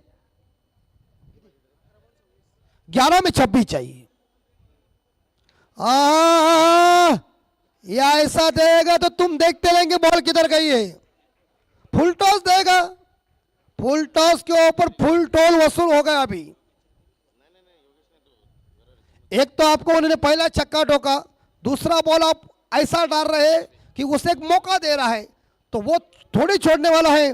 11 में 26 चाहिए। या ऐसा देगा तो तुम देखते रहेंगे बॉल किधर गई है। फुल टॉस देगा, फुल टॉस के ऊपर फुल टोल वसूल हो गया। अभी एक तो आपको उन्होंने पहला छक्का ठोका, दूसरा बॉल आप ऐसा डाल रहे हैं कि उसे एक मौका दे रहा है, तो वो थोड़ी छोड़ने वाला है।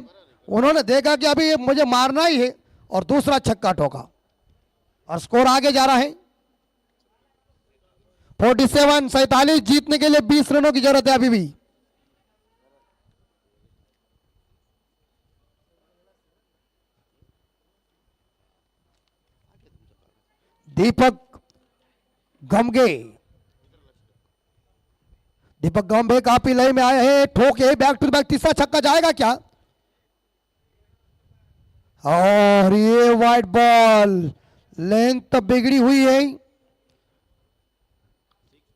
उन्होंने देखा कि अभी मुझे मारना ही है और दूसरा छक्का ठोका और स्कोर आगे जा रहा है 47-47। जीतने के लिए 20 रनों की जरूरत है अभी भी। दीपक गमगे, दीपक गमगे काफी लय में आए हैं, ठोके बैक टू बैक, तीसरा छक्का जाएगा क्या? और ये वाइड बॉल, लेंथ तो बिगड़ी हुई है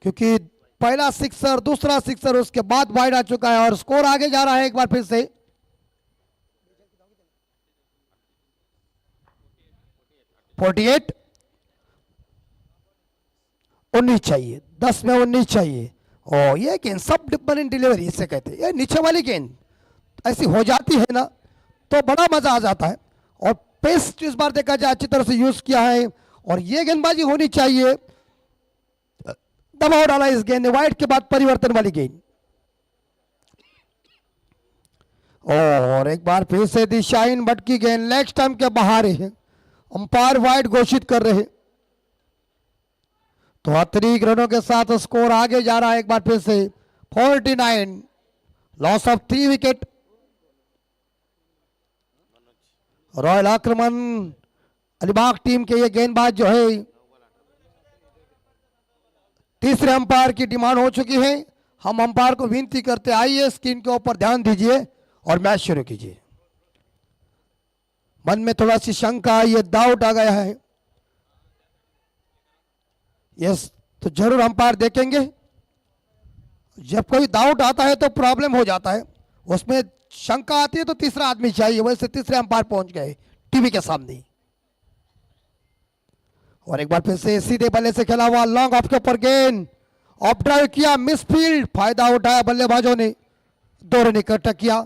क्योंकि पहला सिक्सर, दूसरा सिक्सर, उसके बाद वाइड आ चुका है और स्कोर आगे जा रहा है एक बार फिर से 48-19 चाहिए, 10 में 19 चाहिए। और ये गेंद सब डिपेंडेंट डिलीवरी इसे कहते हैं। ये नीचे वाली गेंद ऐसी हो जाती है ना तो बड़ा मजा आ जाता है। और पेस इस बार देखा जाए अच्छी तरह से यूज किया है और ये गेंदबाजी होनी चाहिए। दबाव डाला इस गेंद ने, वाइड के बाद परिवर्तन वाली गेंद। और एक बार फिर से दिशाहीन भटकी गेंद, लेग स्टंप के बाहर है, अंपायर वाइड घोषित कर रहे। तो अतिरिक्त रनों के साथ स्कोर आगे जा रहा है एक बार फिर से 49, लॉस ऑफ 3 विकेट। रॉयल आक्रमण अलीबाग टीम के ये गेंदबाज जो है तीसरे अंपायर की डिमांड हो चुकी है। हम अंपायर को विनती करते आइए स्क्रीन के ऊपर ध्यान दीजिए और मैच शुरू कीजिए। मन में थोड़ा सी शंका, ये डाउट आ गया है। यस, तो जरूर अंपायर देखेंगे। जब कोई डाउट आता है तो प्रॉब्लम हो जाता है, उसमें शंका आती है तो तीसरा आदमी चाहिए। वैसे तीसरे अंपायर पहुंच गए टीवी के सामने। और एक बार फिर से सीधे बल्ले से खेला हुआ लॉन्ग ऑफ के ऊपर गेंद, ऑफ ड्राइव किया, मिस फील्ड, फायदा उठाया बल्लेबाजों ने, 2 रन इकट्ठा किया।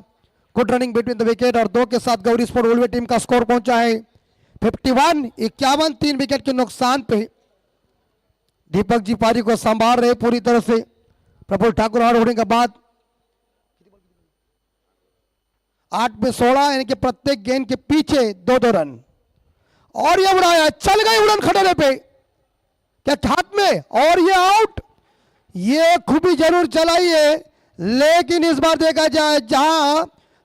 Good running between the wicket और 2 के साथ गौरी स्पोर्ट रेलवे टीम का स्कोर पहुंचा है 51-51, 3 विकेट के नुकसान पे। दीपक जी पारी को संभाल रहे पूरी तरह से। प्रफुल्ल ठाकुर आउट होने के बाद 8 में 16, यानी कि प्रत्येक गेंद के पीछे 2-2 रन। और ये उड़ाया, चल गई उड़न खटोले पे, क्या हाथ में, और ये आउट। ये खूबी जरूर चलाई है, लेकिन इस बार देखा जाए जहां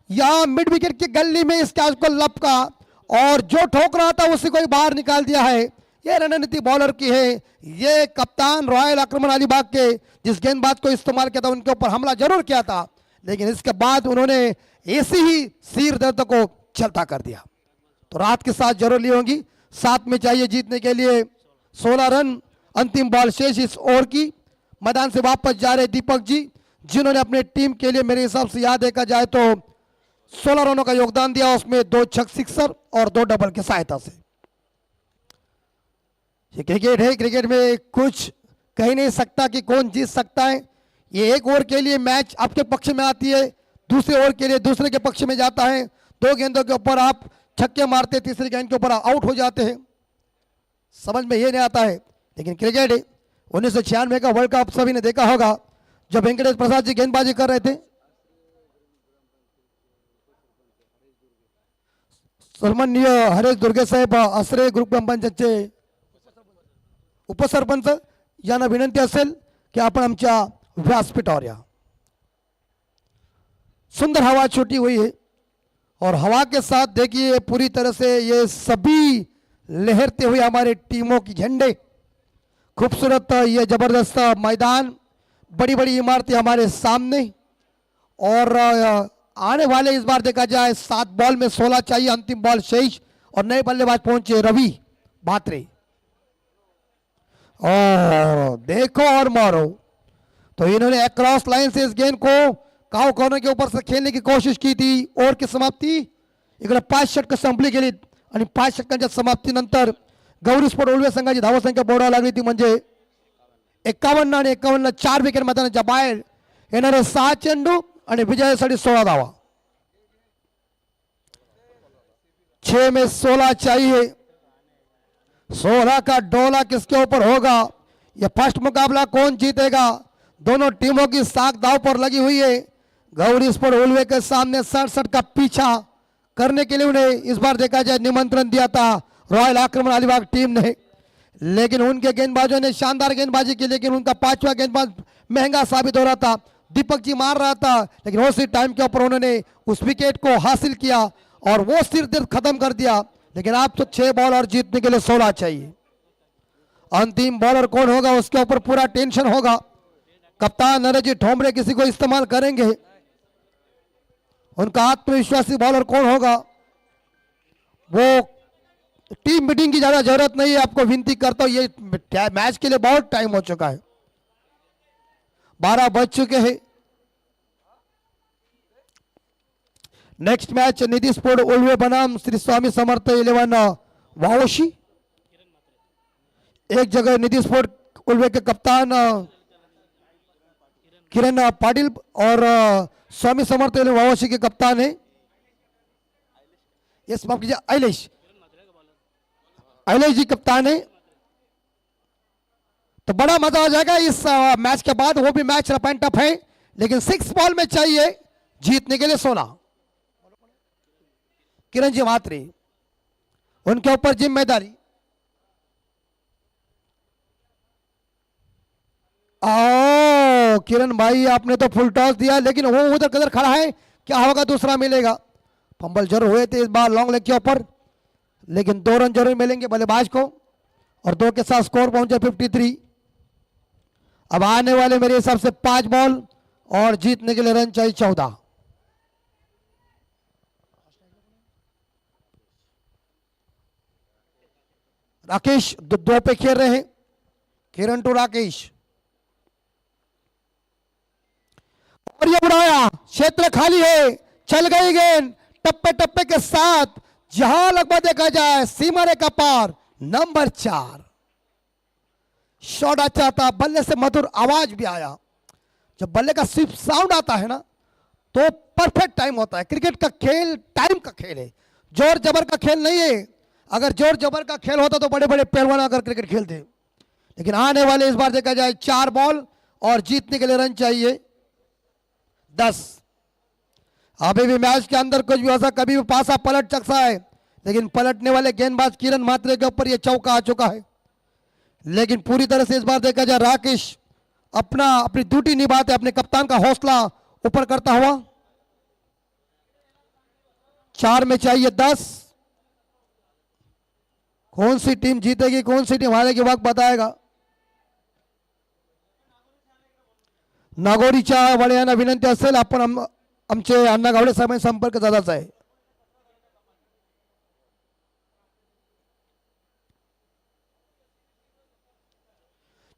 यहां मिड विकेट की गली में इस कैच को लपका और जो ठोक रहा था उसी को ही बाहर निकाल दिया है। ये रणनीति बॉलर की है। ये कप्तान रॉयल आक्रमण अलीबाग के जिस गेंदबाज को इस्तेमाल किया था उनके ऊपर हमला जरूर किया था, लेकिन इसके बाद उन्होंने ऐसी ही सिर दर्द को चलता कर दिया। तो रात के साथ जरूर ली होंगी। 7 में चाहिए जीतने के लिए 16 रन। अंतिम बॉल शेष इस ओवर की। मैदान से वापस जा रहे दीपक जी, जिन्होंने अपने टीम के लिए मेरे हिसाब से याद देखा जाए तो 16 रनों का योगदान दिया, उसमें 2 छक्के सिक्सर और 2 डबल की सहायता से। ये क्रिकेट है, क्रिकेट में कुछ कह नहीं सकता कि कौन जीत सकता है। ये एक ओवर के लिए मैच आपके पक्ष में आती है, दूसरे ओवर के लिए दूसरे के पक्ष में जाता है। 2 गेंदों के ऊपर आप छक्के मारते, तीसरी गेंद के ऊपर आउट हो जाते हैं। समझ में ये नहीं आता है, लेकिन क्रिकेट है। 1996 का वर्ल्ड कप सभी ने देखा होगा, जब वेंकटेश प्रसाद जी गेंदबाजी कर रहे थे। सन्माननीय हरेश दुर्गे साहेब आश्रय ग्रामपंचायतचे उपसरपंच यांना विनंती असेल की आपण आमच्या व्यासपीठावर या। सुंदर हवा छूटी हुई है और हवा के साथ देखिए पूरी तरह से ये सभी लहरते हुए हमारे टीमों की झंडे, खूबसूरत ये जबरदस्त मैदान, बड़ी बड़ी इमारतें हमारे सामने। और आने वाले इस बार देखा जाए 7 बॉल में 16 चाहिए, अंतिम बॉल शेष और नए बल्लेबाज पहुंचे रवि बात्रे। और देखो और मारो, तो इन्होंने अक्रॉस लाइन से इस गेंद को काउ कॉर्नर के ऊपर से खेलने की कोशिश की थी। ओव्हर की समाप्ती इकडे 5 षटक संपली गेली आणि 5 षटकांच्या समाप्तीनंतर गौरी स्पोर्ट उल्वे संघाची धावसंख्या बोर्डावर लागली ती म्हणजे 51 आणि 51 4 विकेट मैदानाच्या बाहेर येणारे 6 चेंडू आणि विजयासाठी 16 धावा। 6 में 16 चाहिए, 16 का डोला किसके ऊपर होगा, यह फर्स्ट मुकाबला कौन जीतेगा। दोनों टीमों की साख दाव पर लगी हुई है। गौरी स्पोर्ट उल्वे के सामने 67 का पीछा करने के लिए उन्हें इस बार देखा जाए निमंत्रण दिया था रॉयल आक्रमण अलीबाग टीम ने, लेकिन उनके गेंदबाजों ने शानदार गेंदबाजी की, लेकिन उनका 5वां गेंदबाज महंगा साबित हो रहा था। दीपक जी मार रहा था, लेकिन उसी टाइम के ऊपर उन्होंने उस विकेट को हासिल किया और वो सिर दर्द खत्म कर दिया। लेकिन आप तो 6 बॉल और जीतने के लिए 16 चाहिए। अंतिम बॉलर कौन होगा उसके ऊपर पूरा टेंशन होगा। कप्तान नरेश ठोंबरे किसी को इस्तेमाल करेंगे, उनका आत्मविश्वासी बॉलर कौन होगा वो टीम मीटिंग की ज्यादा जरूरत नहीं है। आपको विनती करता हूं, ये मैच के लिए बहुत टाइम हो चुका है, 12 बज चुके हैं। नेक्स्ट मैच निधि स्पोर्ट उल्वे बनाम श्री स्वामी समर्थ 11 वावोशी। एक जगह निधि स्पोर्ट उल्वे के कप्तान किरण पाटिल और स्वामी समर्थ वावोशी के कप्तान है यस माफ कीजिए अहिलेश जी कप्तान है। तो बड़ा मजा आ जाएगा इस मैच के बाद। वो भी मैच रफ एंड टफ है, लेकिन 6 बॉल में चाहिए जीतने के लिए 16। किरण जी मात्रे, उनके ऊपर जिम्मेदारी। आओ किरण भाई, आपने तो फुल टॉस दिया, लेकिन वो उधर कदर खड़ा है, क्या होगा, दूसरा मिलेगा। फंबल जरूर हुए थे इस बार लॉन्ग लेग के ऊपर, लेकिन 2 रन जरूर मिलेंगे बल्लेबाज को और 2 के साथ स्कोर पहुंचे 53। अब आने वाले मेरे हिसाब से 5 बॉल और जीतने के लिए रन चाहिए 14। राकेश 2 पे खेल रहे हैं, किरण टू राकेश, और ये उड़ाया, क्षेत्र खाली है, चल गई गेंद टप्पे टप्पे के साथ, जहां लगभग देखा जाए सीमा रेखा पार। नंबर 4 शॉट अच्छा था, बल्ले से मधुर आवाज भी आया। जब बल्ले का स्विप साउंड आता है ना, तो परफेक्ट टाइम होता है। क्रिकेट का खेल टाइम का खेल है, जोर जबर का खेल नहीं है। अगर जोर जबर का खेल होता तो बड़े बड़े पहलवान अगर क्रिकेट खेलते, लेकिन आने वाले इस बार देखा जाए 4 बॉल और जीतने के लिए रन चाहिए 10। अभी भी मैच के अंदर कुछ भी हो सकता, कभी भी पासा पलट सकता है, लेकिन पलटने वाले गेंदबाज किरण मात्रे के ऊपर यह चौका आ चुका है। लेकिन पूरी तरह से इस बार देखा जाए राकेश अपनी ड्यूटी निभाते, अपने कप्तान का हौसला ऊपर करता हुआ। 4 में चाहिए 10। कौन सी टीम जीतेगी कौन सी टीम हारेगी वक्त बताएगा। नागोरीच्या वड्यांना विनंती असेल, आपण आमचे अण्णा गावडे साहेबांनी संपर्क साधायचा आहे।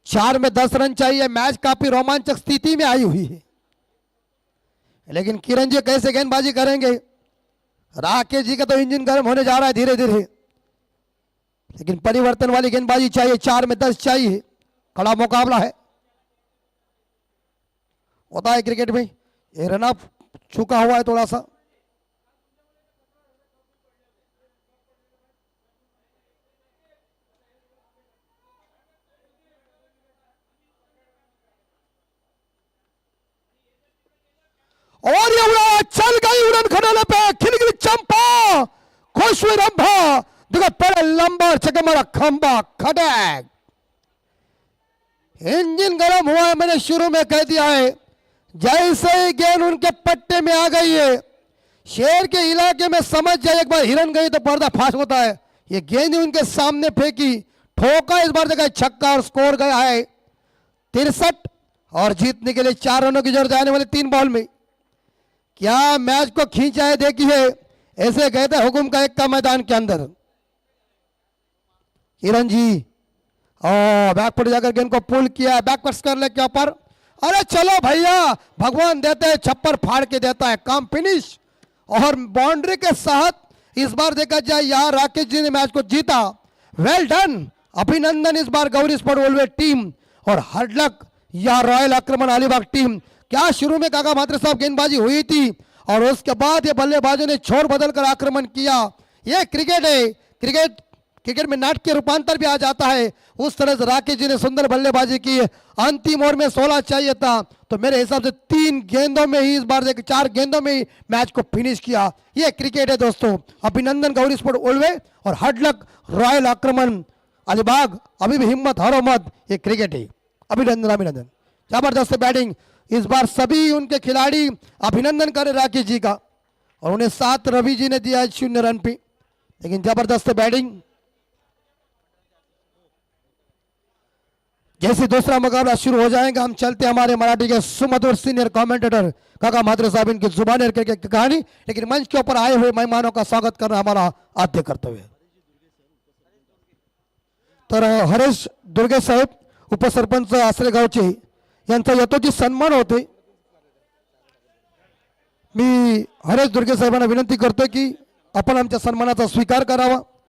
चार में 10 रन चाहिए। मैच काफी रोमांचक स्थिति में आई हुई है, लेकिन किरण जी कैसे गेंदबाजी करेंगे। राकेश जी का तो इंजन गर्म होने जा रहा है धीरे धीरे, लेकिन परिवर्तन वाली गेंदबाजी चाहिए। 4 में 10 चाहिए, कड़ा मुकाबला है, होता है क्रिकेट में। ये रन अप चुका हुआ है थोड़ा सा। और ये उड़ा, चल गई उड़न खटाले पे, खिलगिली चंपा, खुश हुई रंभा। देखो पहले लंबा चके मारा खंबा, खटैक। इंजन गर्म हुआ है, मैंने शुरू में कह दिया है। जैसे ही गेंद उनके पट्टे में आ गई है, शेर के इलाके में समझ जाए एक बार हिरन गई तो पर्दा फाश होता है। ये गेंद उनके सामने फेंकी, ठोका, इस बार देखा छक्का और स्कोर गया है 63 और जीतने के लिए 4 रनों की जरूरत आने वाले 3 बॉल में। क्या मैच को खींचा है देखिए, ऐसे गए थे हुकुम का 1 का मैदान के अंदर। किरण जी बैक पर जाकर गेंद को पुल किया, बैकवर्ड्स कर ले के ऊपर, अरे चलो भैया, भगवान देते हैं, छप्पर फाड़ के देता है, काम फिनिश। और बाउंड्री के साथ इस बार देखा जाए यहाँ राकेश जी ने मैच को जीता, वेल डन, अभिनंदन इस बार गौरी स्पोर्ट वोल्वे टीम। और हार्ड लक या रॉयल आक्रमण अलीबाग टीम। क्या शुरू में काका मात्रे साहब गेंदबाजी हुई थी और उसके बाद ये बल्लेबाजों ने छोर बदल कर आक्रमण किया। ये क्रिकेट है, क्रिकेट में नाटकीय रूपांतर भी आ जाता है। उस तरह से राकेश जी ने सुंदर बल्लेबाजी की। अंतिम ओवर में 16 चाहिए था, तो मेरे हिसाब से 3 गेंदों में ही इस बार 4 गेंदों में ही मैच को फिनिश किया। ये क्रिकेट है दोस्तों। अभिनंदन गौरी स्पोर्ट ओल्वे और हार्ड लक रॉयल आक्रमण अलीबाग। अभी भी हिम्मत हारो मत, ये क्रिकेट है। अभिनंदन अभिनंदन, जबरदस्त बैटिंग इस बार सभी उनके खिलाड़ी अभिनंदन करे राकेश जी का। और उन्हें 7 रवि जी ने दिया 0 रन पे, लेकिन जबरदस्त बैटिंग। जैसे दूसरा मुकाबला शुरू हो जाएगा, हम चलते हमारे मराठी के सुमधुर सीनियर कमेंटेटर काका मात्रे साहब इनकी जुबानी की कहानी। लेकिन मंच के ऊपर आए हुए मेहमानों का स्वागत करना हमारा आद्य कर्तव्य है। तर हरेश दुर्गे साहेब उपसरपंच आसरेगावचे यांचा यथोचित सन्मान होते। मी हरेश दुर्गे साहेबांना विनंती करतो की आपण आमच्या सन्मानाचा स्वीकार करावा।